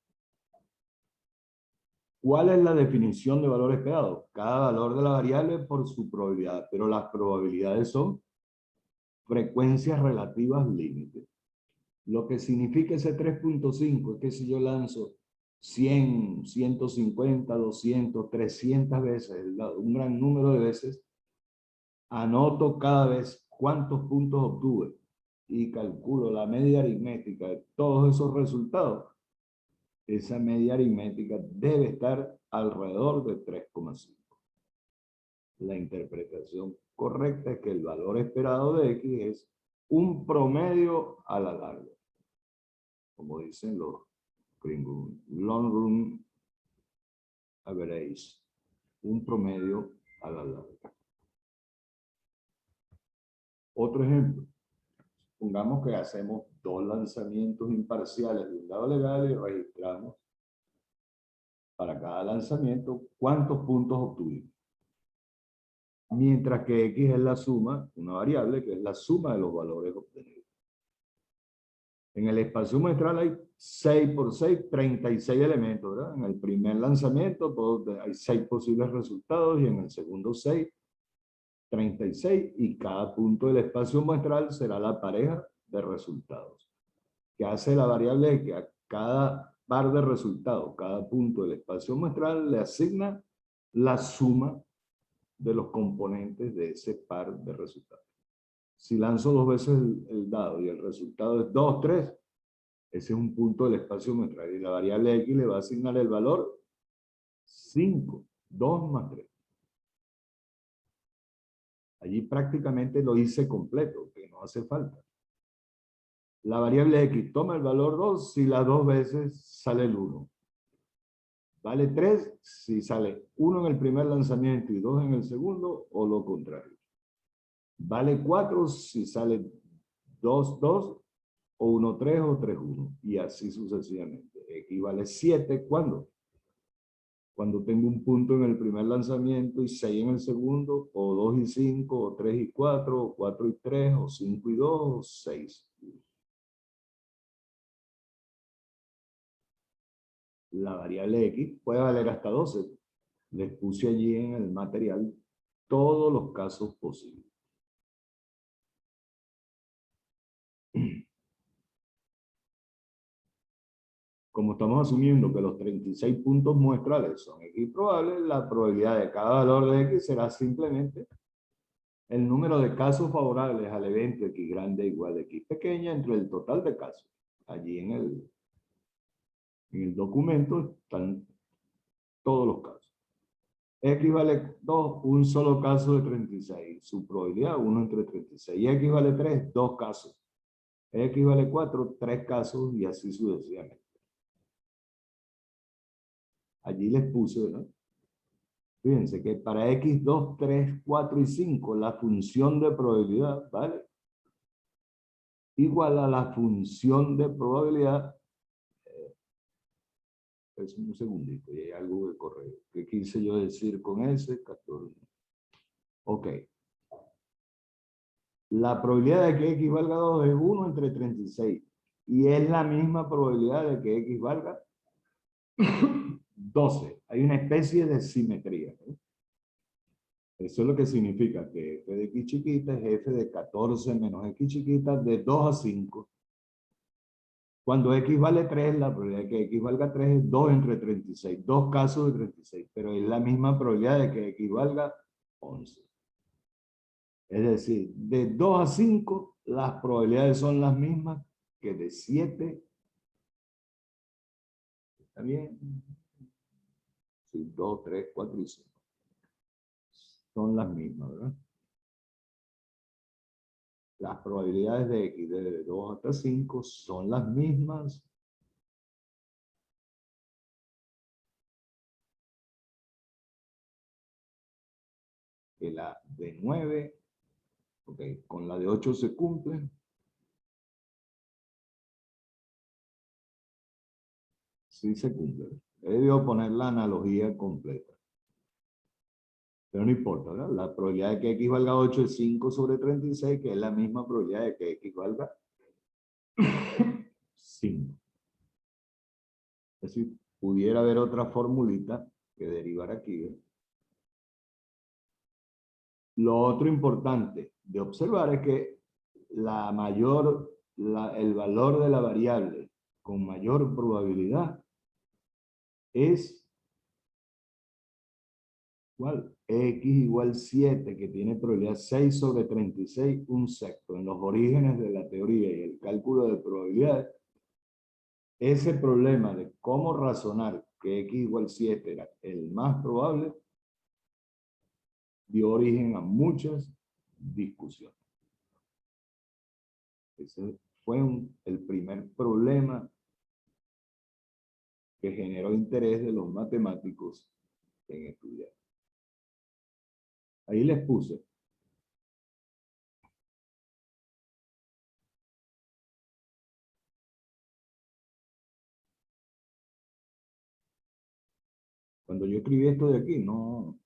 ¿Cuál es la definición de valor esperado? Cada valor de la variable por su probabilidad, pero las probabilidades son frecuencias relativas límite. Lo que significa ese 3.5 es que si yo lanzo 100, 150, 200, 300 veces, un gran número de veces, anoto cada vez cuántos puntos obtuve y calculo la media aritmética de todos esos resultados. Esa media aritmética debe estar alrededor de 3,5. La interpretación correcta es que el valor esperado de X es un promedio a la larga. Como dicen los gringos, long run average. Un promedio a la larga. Otro ejemplo. Pongamos que hacemos 2 lanzamientos imparciales de un dado legal y registramos para cada lanzamiento cuántos puntos obtuvimos. Mientras que X es la suma, una variable que es la suma de los valores obtenidos. En el espacio muestral hay 6 por 6, 36 elementos, ¿verdad? En el primer lanzamiento hay 6 posibles resultados y en el segundo 6, 36, y cada punto del espacio muestral será la pareja de resultados. ¿Qué hace la variable? Que a cada par de resultados, cada punto del espacio muestral le asigna la suma de los componentes de ese par de resultados. Si lanzo 2 veces el dado y el resultado es 2, 3, ese es un punto del espacio muestral. Y la variable X le va a asignar el valor 5, 2 más 3. Allí prácticamente lo hice completo, que no hace falta. La variable X toma el valor 2 si las 2 veces sale el 1. Vale 3 si sale 1 en el primer lanzamiento y 2 en el segundo, o lo contrario. Vale 4 si sale 2, 2, o 1, 3, o 3, 1. Y así sucesivamente. X vale 7, ¿cuándo? Cuando tengo un punto en el primer lanzamiento y 6 en el segundo, o 2 y 5, o 3 y 4, o 4 y 3, o 5 y 2, o 6. La variable X puede valer hasta 12. Les puse allí en el material todos los casos posibles. Como estamos asumiendo que los 36 puntos muestrales son X probables, la probabilidad de cada valor de X será simplemente el número de casos favorables al evento X grande igual a X pequeña entre el total de casos. Allí en el documento están todos los casos. X vale 2, un solo caso de 36. Su probabilidad, 1 entre 36. Y X vale 3, 2 casos. X vale 4, 3 casos, y así sucesivamente. Allí les puse, ¿verdad? Fíjense que para X, 2, 3, 4 y 5, la función de probabilidad, ¿vale? Igual a la función de probabilidad. Es un segundito, y hay algo que correr. ¿Qué quise yo decir con ese? 14. Ok. La probabilidad de que X valga 2 es 1 entre 36. Y es la misma probabilidad de que X valga 12. Hay una especie de simetría, ¿no? Eso es lo que significa que f de X chiquita es f de 14 menos X chiquita de 2 a 5. Cuando X vale 3, la probabilidad de que X valga 3 es 2 entre 36. Dos casos de 36. Pero es la misma probabilidad de que X valga 11. Es decir, de 2 a 5, las probabilidades son las mismas que de 7. ¿Está bien? Sí, 2, 3, 4 y 5. Son las mismas, ¿verdad? Las probabilidades de X de 2 hasta 5 son las mismas que la de 9. Ok, con la de 8 se cumple. Sí se cumple. He debido poner la analogía completa. Pero no importa, ¿verdad? La probabilidad de que X valga 8 es 5 sobre 36, que es la misma probabilidad de que X valga 5. Es decir, pudiera haber otra formulita que derivar aquí, ¿eh? Lo otro importante de observar es que el valor de la variable con mayor probabilidad es ¿cuál? X igual 7, que tiene probabilidad 6 sobre 36, un sexto. En los orígenes de la teoría y el cálculo de probabilidades, ese problema de cómo razonar que X igual 7 era el más probable, dio origen a muchas discusiones. Ese fue el primer problema que generó interés de los matemáticos en estudiar. Ahí les puse. Cuando yo escribí esto de aquí, no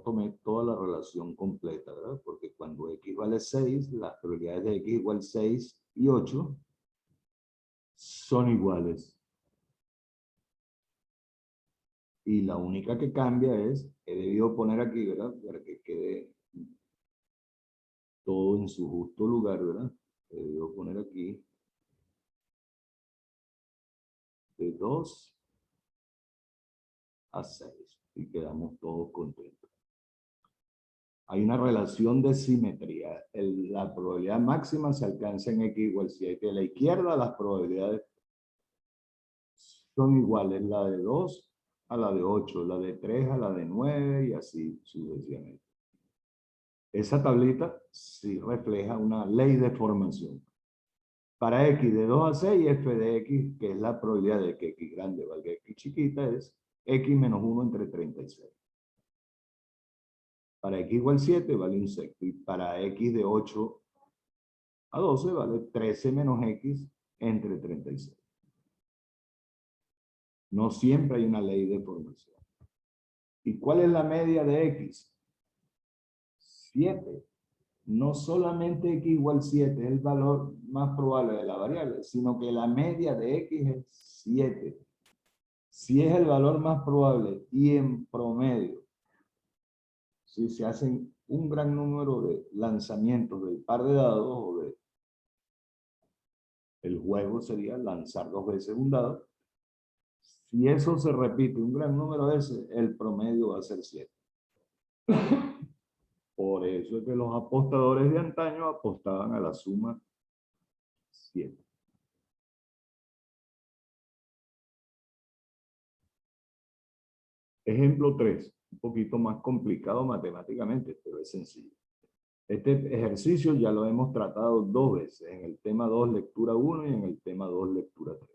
tomé toda la relación completa, ¿verdad? Porque cuando X vale 6, las probabilidades de X igual 6 y 8 son iguales. Y la única que cambia es, he debido poner aquí, ¿verdad? Para que quede todo en su justo lugar, ¿verdad? He debido poner aquí de 2 a 6. Y quedamos todos contentos. Hay una relación de simetría. La probabilidad máxima se alcanza en X igual 7. A la izquierda las probabilidades son iguales, la de 2 a la de 8, la de 3 a la de 9 y así sucesivamente. Esa tablita sí refleja una ley de formación. Para x de 2 a 6, f de x, que es la probabilidad de que x grande valga x chiquita, es x menos 1 entre 36. Para x igual 7 vale un sexto. Y para x de 8 a 12 vale 13 menos x entre 36. No siempre hay una ley de formación. ¿Y cuál es la media de x? 7. No solamente x igual 7 es el valor más probable de la variable, sino que la media de x es 7. Si es el valor más probable y en promedio, si se hacen un gran número de lanzamientos del par de dados o de el juego sería lanzar 2 veces un dado, si eso se repite un gran número de veces, el promedio va a ser 7. Por eso es que los apostadores de antaño apostaban a la suma 7. Ejemplo 3, un poquito más complicado matemáticamente, pero es sencillo. Este ejercicio ya lo hemos tratado 2 veces, en el tema 2, lectura 1 y en el tema 2, lectura 3.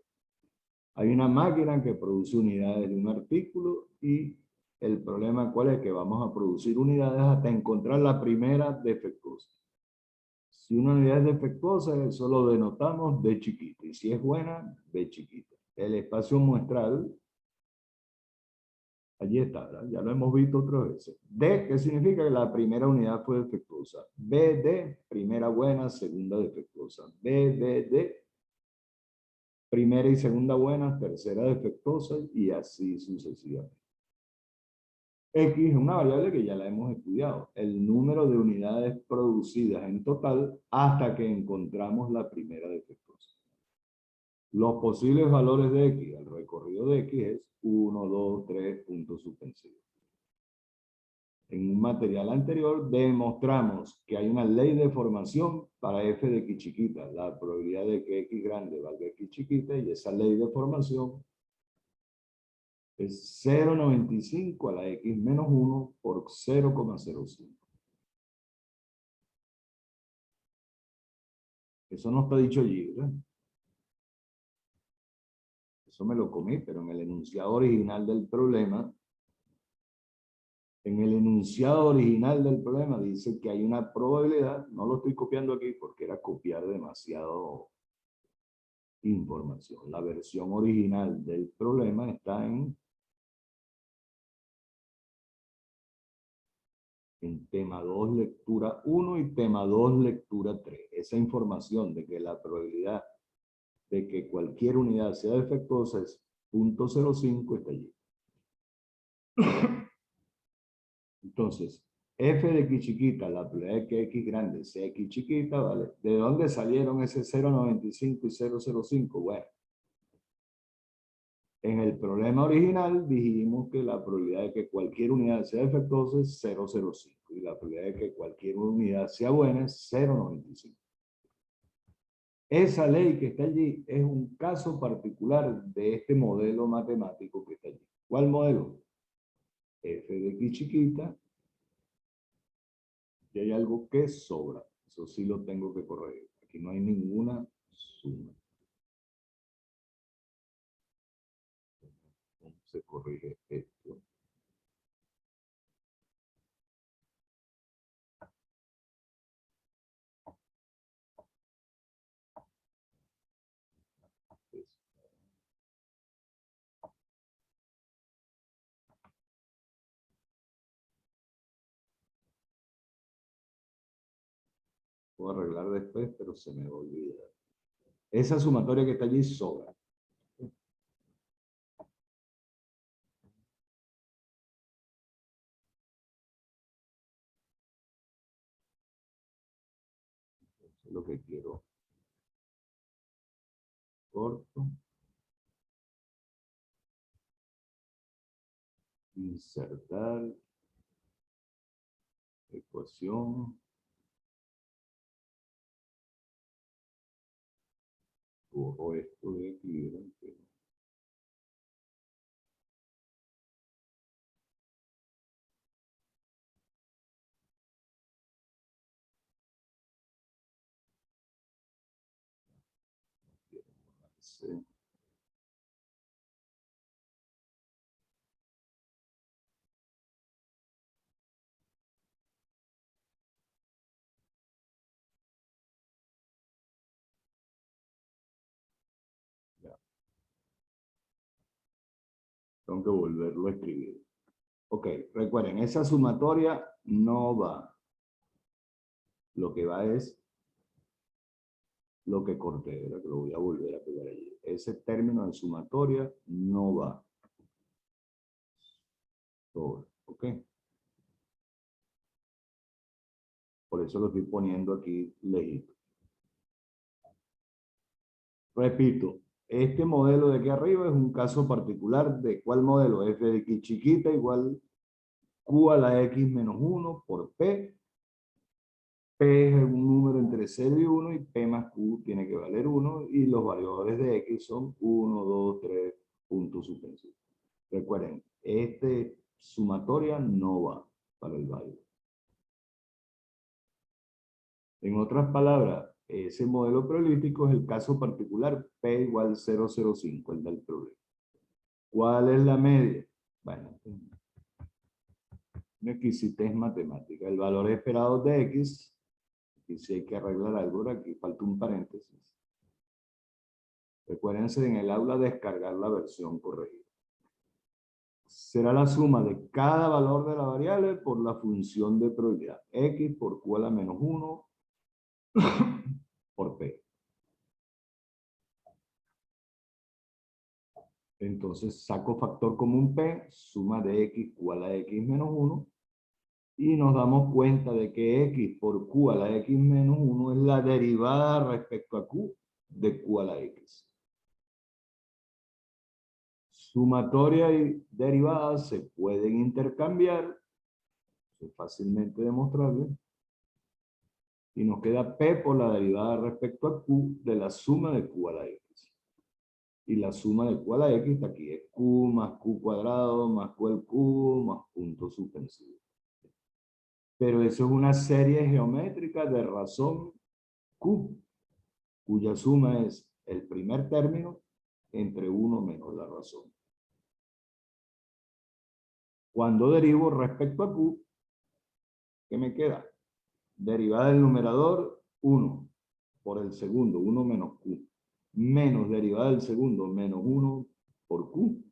Hay una máquina que produce unidades de un artículo y el problema cuál es que vamos a producir unidades hasta encontrar la primera defectuosa. Si una unidad es defectuosa, eso lo denotamos D chiquita. Y si es buena, B chiquita. El espacio muestral, allí está, ¿verdad? Ya lo hemos visto otras veces. D, ¿qué significa? Que la primera unidad fue defectuosa. B, D, primera buena, segunda defectuosa. B, D, D, primera y segunda buena, tercera defectuosa, y así sucesivamente. X es una variable que ya la hemos estudiado, el número de unidades producidas en total hasta que encontramos la primera defectuosa. Los posibles valores de X, el recorrido de X es 1, 2, 3, puntos suspensivos. En un material anterior demostramos que hay una ley de formación para f de x chiquita, la probabilidad de que x grande valga x chiquita, y esa ley de formación es 0,95 a la x menos 1 por 0,05. Eso no está dicho allí, ¿verdad? Eso me lo comí, pero en el enunciado original del problema, dice que hay una probabilidad, no lo estoy copiando aquí porque era copiar demasiado información. La versión original del problema está en tema 2, lectura 1 y tema 2, lectura 3. Esa información de que la probabilidad de que cualquier unidad sea defectuosa es 0.05 está allí. Entonces, f de x chiquita, la probabilidad de que x grande sea x chiquita, ¿vale? ¿De dónde salieron ese 0,95 y 0,05? Bueno, en el problema original dijimos que la probabilidad de que cualquier unidad sea defectuosa es 0,05 y la probabilidad de que cualquier unidad sea buena es 0,95. Esa ley que está allí es un caso particular de este modelo matemático que está allí. ¿Cuál modelo? F de x chiquita. Y hay algo que sobra. Eso sí lo tengo que corregir. Aquí no hay ninguna suma. ¿Cómo se corrige esto? Puedo arreglar después, pero se me va a olvidar. Esa sumatoria que está allí sobra. Eso es lo que quiero. Corto. Insertar. Ecuación. Borro esto de aquí. ese. Ya, tengo que volverlo a escribir. Ok, recuerden, esa sumatoria no va. Lo que va es lo que corté, ¿verdad? Que lo voy a volver a pegar allí. Ese término de sumatoria no va. Todo, ¿ok? Por eso lo estoy poniendo aquí lejito. Repito, este modelo de aquí arriba es un caso particular de cuál modelo. F de x chiquita igual Q a la x menos 1 por P. P es un número entre 0 y 1 y P más Q tiene que valer 1 y los variadores de X son 1, 2, 3, puntos suspensivos. Recuerden, este sumatoria no va para el baile. En otras palabras, ese modelo probabilístico es el caso particular P igual 0,05, el del problema. ¿Cuál es la media? Bueno, una exquisitez matemática. El valor esperado de X, y si hay que arreglar algo, aquí falta un paréntesis. Recuérdense en el aula descargar la versión corregida. Será la suma de cada valor de la variable por la función de probabilidad. X por Q a la menos 1 por P. Entonces saco factor común P, suma de X, Q a la X menos 1. Y nos damos cuenta de que X por Q a la X menos 1 es la derivada respecto a Q de Q a la X. Sumatoria y derivada se pueden intercambiar, es fácilmente demostrable, y nos queda P por la derivada respecto a Q de la suma de Q a la X. Y la suma de Q a la X está aquí, es Q más Q cuadrado más Q al cubo más punto suspensivo. Pero eso es una serie geométrica de razón Q, cuya suma es el primer término entre 1 menos la razón. Cuando derivo respecto a Q, ¿qué me queda? Derivada del numerador, 1 por el segundo, 1 menos Q, menos derivada del segundo, menos 1 por Q.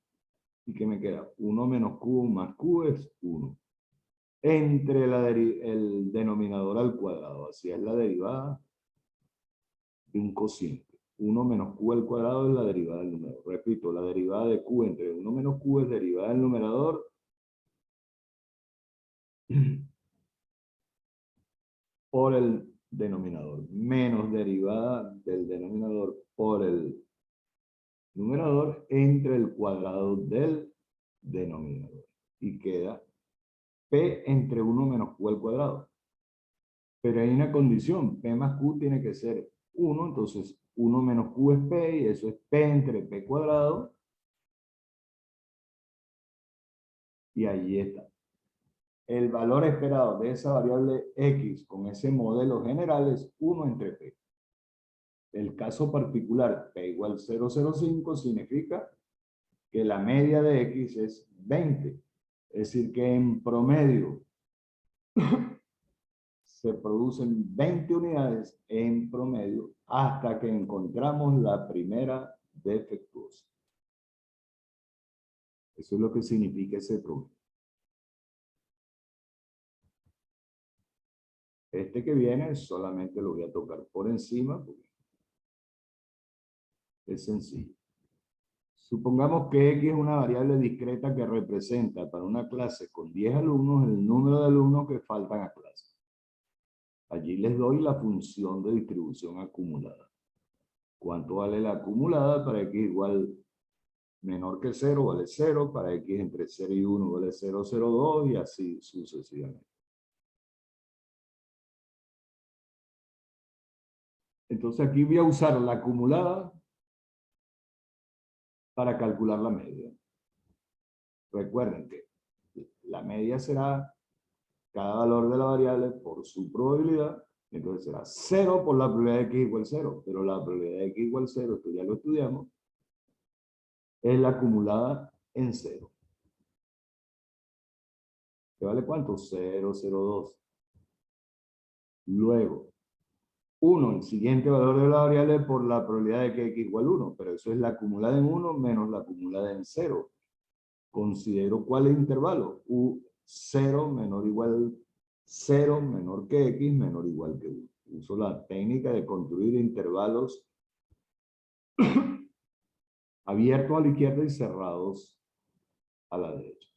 ¿Y qué me queda? 1 menos Q más Q es 1. Entre el denominador al cuadrado, así es la derivada de un cociente. 1 menos Q al cuadrado es la derivada del numerador. Repito, la derivada de Q entre 1 menos Q es derivada del numerador por el denominador, menos derivada del denominador por el numerador entre el cuadrado del denominador. Y queda P entre 1 menos Q al cuadrado. Pero hay una condición, P más Q tiene que ser 1, entonces 1 menos Q es P y eso es P entre P cuadrado. Y allí está. El valor esperado de esa variable X con ese modelo general es 1 entre P. El caso particular P igual 0,05 significa que la media de X es 20. Es decir, que en promedio se producen 20 unidades en promedio hasta que encontramos la primera defectuosa. Eso es lo que significa ese promedio. Este que viene solamente lo voy a tocar por encima porque es sencillo. Supongamos que X es una variable discreta que representa para una clase con 10 alumnos el número de alumnos que faltan a clase. Allí les doy la función de distribución acumulada. ¿Cuánto vale la acumulada? Para X igual menor que 0 vale 0, para X entre 0 y 1 vale 0,02 y así sucesivamente. Entonces aquí voy a usar la acumulada para calcular la media. Recuerden que la media será cada valor de la variable por su probabilidad, entonces será 0 por la probabilidad de X igual 0, pero la probabilidad de X igual 0, esto ya lo estudiamos, es la acumulada en 0. ¿Qué vale cuánto? 0,02. Luego, 1, el siguiente valor de la variable por la probabilidad de que x igual 1, pero eso es la acumulada en 1 menos la acumulada en 0. Considero cuál es el intervalo. 0 menor igual 0 menor que x menor igual que 1. Uso la técnica de construir intervalos abiertos a la izquierda y cerrados a la derecha.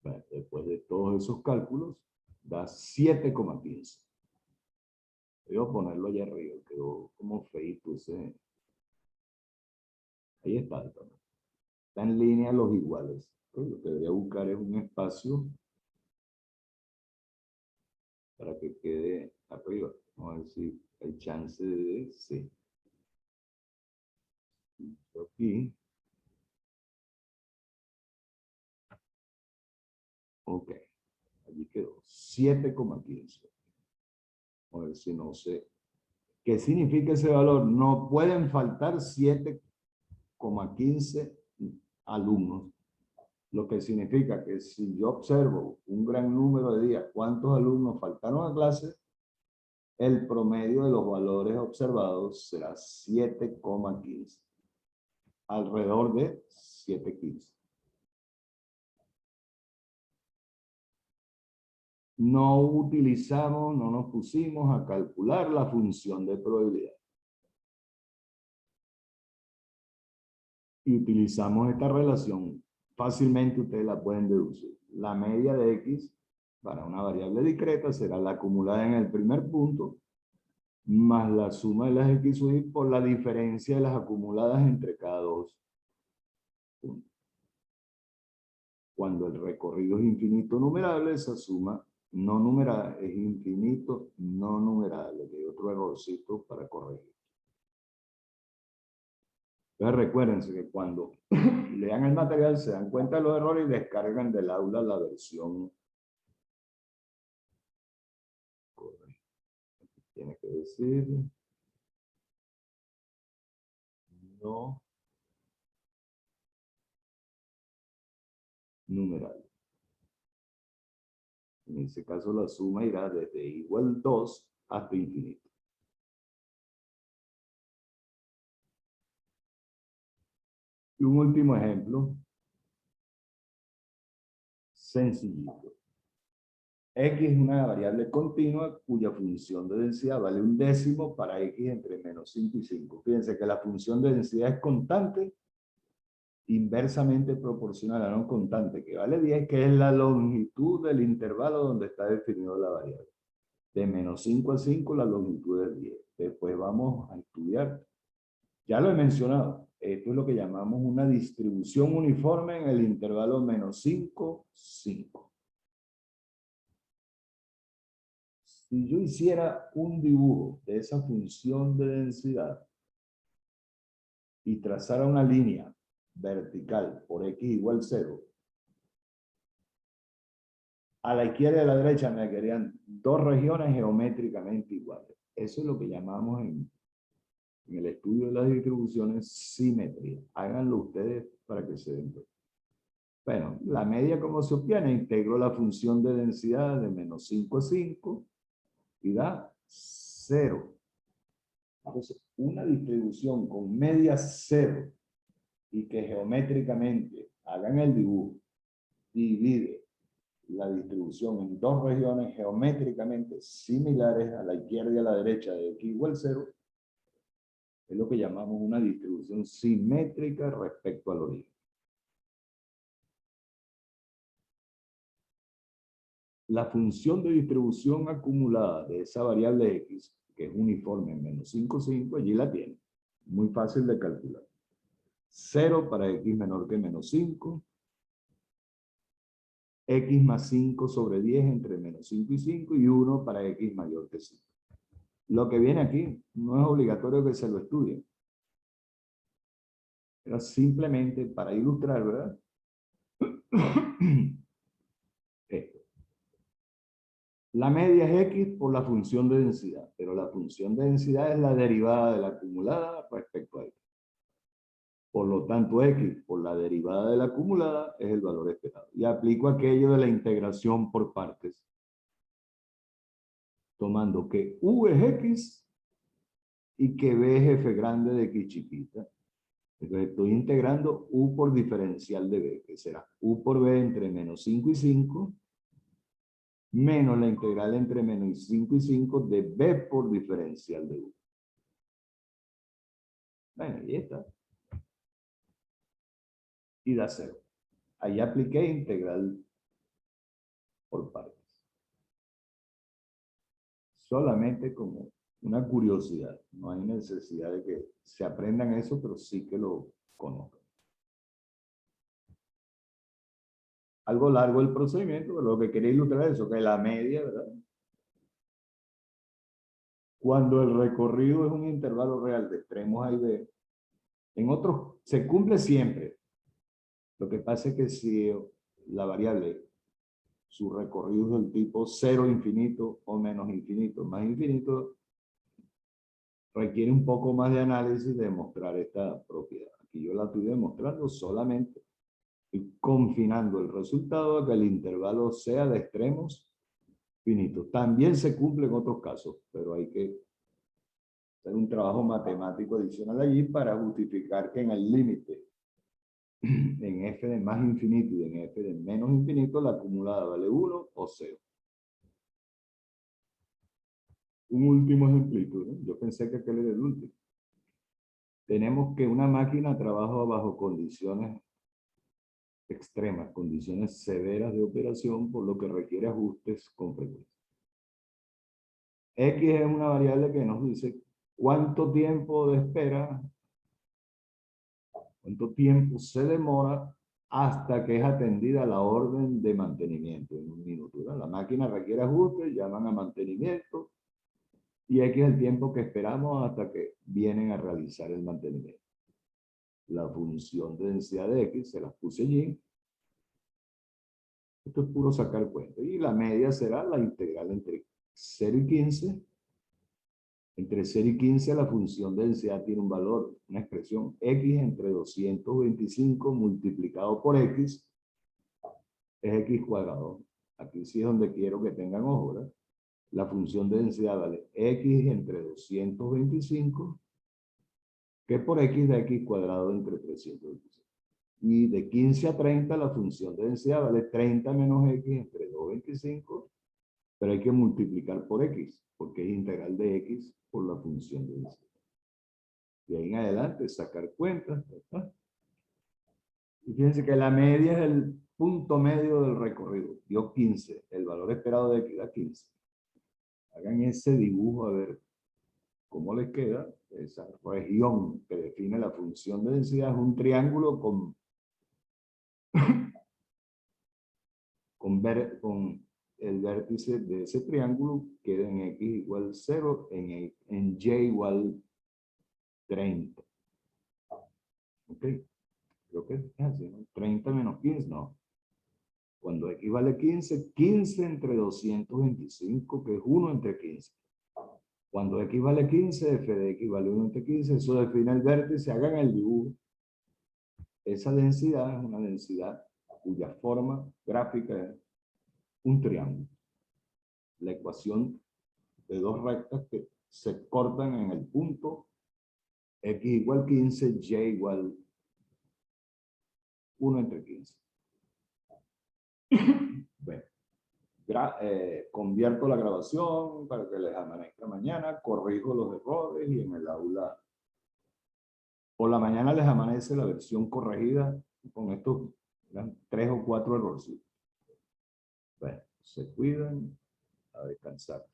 Bueno, después de todos esos cálculos, da 7,15. Voy a ponerlo allá arriba, quedó como feito ese. Ahí está. Está en línea los iguales. Pues lo que debería buscar es un espacio para que quede arriba. Vamos a ver si hay chance de... Sí. Aquí. Ok. Allí quedó. 7,15. Vamos a ver si no sé. ¿Qué significa ese valor? No pueden faltar 7,15 alumnos. Lo que significa que si yo observo un gran número de días, cuántos alumnos faltaron a clase, el promedio de los valores observados será 7,15. Alrededor de 7,15. No utilizamos, no nos pusimos a calcular la función de probabilidad. Y utilizamos esta relación. Fácilmente ustedes la pueden deducir. La media de x para una variable discreta será la acumulada en el primer punto más la suma de las x sub y por la diferencia de las acumuladas entre cada dos puntos. Cuando el recorrido es infinito numerable, esa suma no numerada es infinito no numerable. Que hay otro errorcito para corregir. Entonces recuérdense que cuando lean el material se dan cuenta de los errores y descargan del aula la versión correcta. Tiene que decir no numeral. En ese caso la suma irá desde igual 2 hasta infinito. Y un último ejemplo, sencillito. X es una variable continua cuya función de densidad vale 1/10 para X entre menos 5 y 5. Fíjense que la función de densidad es constante, inversamente proporcional a una constante que vale 10, que es la longitud del intervalo donde está definido la variable. De menos 5 a 5 la longitud es 10. Después vamos a estudiar. Ya lo he mencionado. Esto es lo que llamamos una distribución uniforme en el intervalo menos 5, 5. Si yo hiciera un dibujo de esa función de densidad y trazara una línea vertical por x igual 0, a la izquierda y a la derecha me quedarían dos regiones geométricamente iguales. Eso es lo que llamamos en el estudio de las distribuciones simetría. Háganlo ustedes para que se den cuenta. Bueno, la media, ¿cómo se obtiene? Integro la función de densidad de menos 5 a 5 y da 0. Entonces, una distribución con media 0 y que geométricamente hagan el dibujo, divide la distribución en dos regiones geométricamente similares a la izquierda y a la derecha de x igual 0, es lo que llamamos una distribución simétrica respecto al origen. La función de distribución acumulada de esa variable x, que es uniforme en menos 5, 5, allí la tiene. Muy fácil de calcular. 0 para x menor que menos 5. X más 5 sobre 10 entre menos 5 y 5. Y 1 para x mayor que 5. Lo que viene aquí no es obligatorio que se lo estudien. Pero simplemente para ilustrar, ¿verdad? Esto. La media es x por la función de densidad, pero la función de densidad es la derivada de la acumulada respecto a x. Por lo tanto, X por la derivada de la acumulada es el valor esperado. Y aplico aquello de la integración por partes. Tomando que U es X y que B es F grande de X chiquita. Entonces estoy integrando U por diferencial de B, que será U por B entre menos 5 y 5, menos la integral entre menos 5 y 5 de B por diferencial de U. Bueno, ahí está. Y da 0. Ahí apliqué integral por partes. Solamente como una curiosidad. No hay necesidad de que se aprendan eso, pero sí que lo conozcan. Algo largo el procedimiento, pero lo que quería ilustrar es eso, que la media, ¿verdad? Cuando el recorrido es un intervalo real de extremos A y B, en otros se cumple siempre. Lo que pasa es que si la variable, su recorrido es del tipo 0 infinito o menos infinito, más infinito, requiere un poco más de análisis de demostrar esta propiedad. Aquí yo la estoy demostrando solamente y confinando el resultado a que el intervalo sea de extremos finitos. También se cumple en otros casos, pero hay que hacer un trabajo matemático adicional allí para justificar que en el límite, en f de más infinito y en f de menos infinito, la acumulada vale 1 o 0. Un último ejemplito, ¿no? Yo pensé que aquel era el último. Tenemos que una máquina trabaja bajo condiciones extremas, condiciones severas de operación, por lo que requiere ajustes con frecuencia. X es una variable que nos dice cuánto tiempo de espera, cuánto tiempo se demora hasta que es atendida la orden de mantenimiento en un minuto, ¿verdad? La máquina requiere ajustes, llaman a mantenimiento, y X es el tiempo que esperamos hasta que vienen a realizar el mantenimiento. La función de densidad de X, se las puse allí. Esto es puro sacar cuenta. Y la media será la integral entre 0 y 15. Entre 0 y 15 la función de densidad tiene un valor, una expresión X entre 225 multiplicado por X es X cuadrado. Aquí sí es donde quiero que tengan ojo, ¿verdad? La función de densidad vale X entre 225, que por X de X cuadrado entre 325. Y de 15 a 30 la función de densidad vale 30 menos X entre 225, pero hay que multiplicar por X, porque es integral de X por la función de densidad. De ahí en adelante sacar cuentas, ¿verdad? Y fíjense que la media es el punto medio del recorrido. Dio 15. El valor esperado de X da 15. Hagan ese dibujo a ver cómo les queda. Esa región que define la función de densidad es un triángulo con el vértice de ese triángulo queda en X igual 0, en Y igual 30. ¿Ok? Creo que es así, ¿no? 30 menos 15, no. Cuando X vale 15, 15 entre 225, que es 1 entre 15. Cuando X vale 15, f de X vale 1 entre 15, eso define el vértice, hagan el dibujo. Esa densidad es una densidad cuya forma gráfica es un triángulo. La ecuación de dos rectas que se cortan en el punto X igual 15, Y igual 1 entre 15. Bueno, convierto la grabación para que les amanezca mañana, corrijo los errores y en el aula por la mañana les amanece la versión corregida con estos 3 o 4 errores. Bueno, se cuidan, a descansar.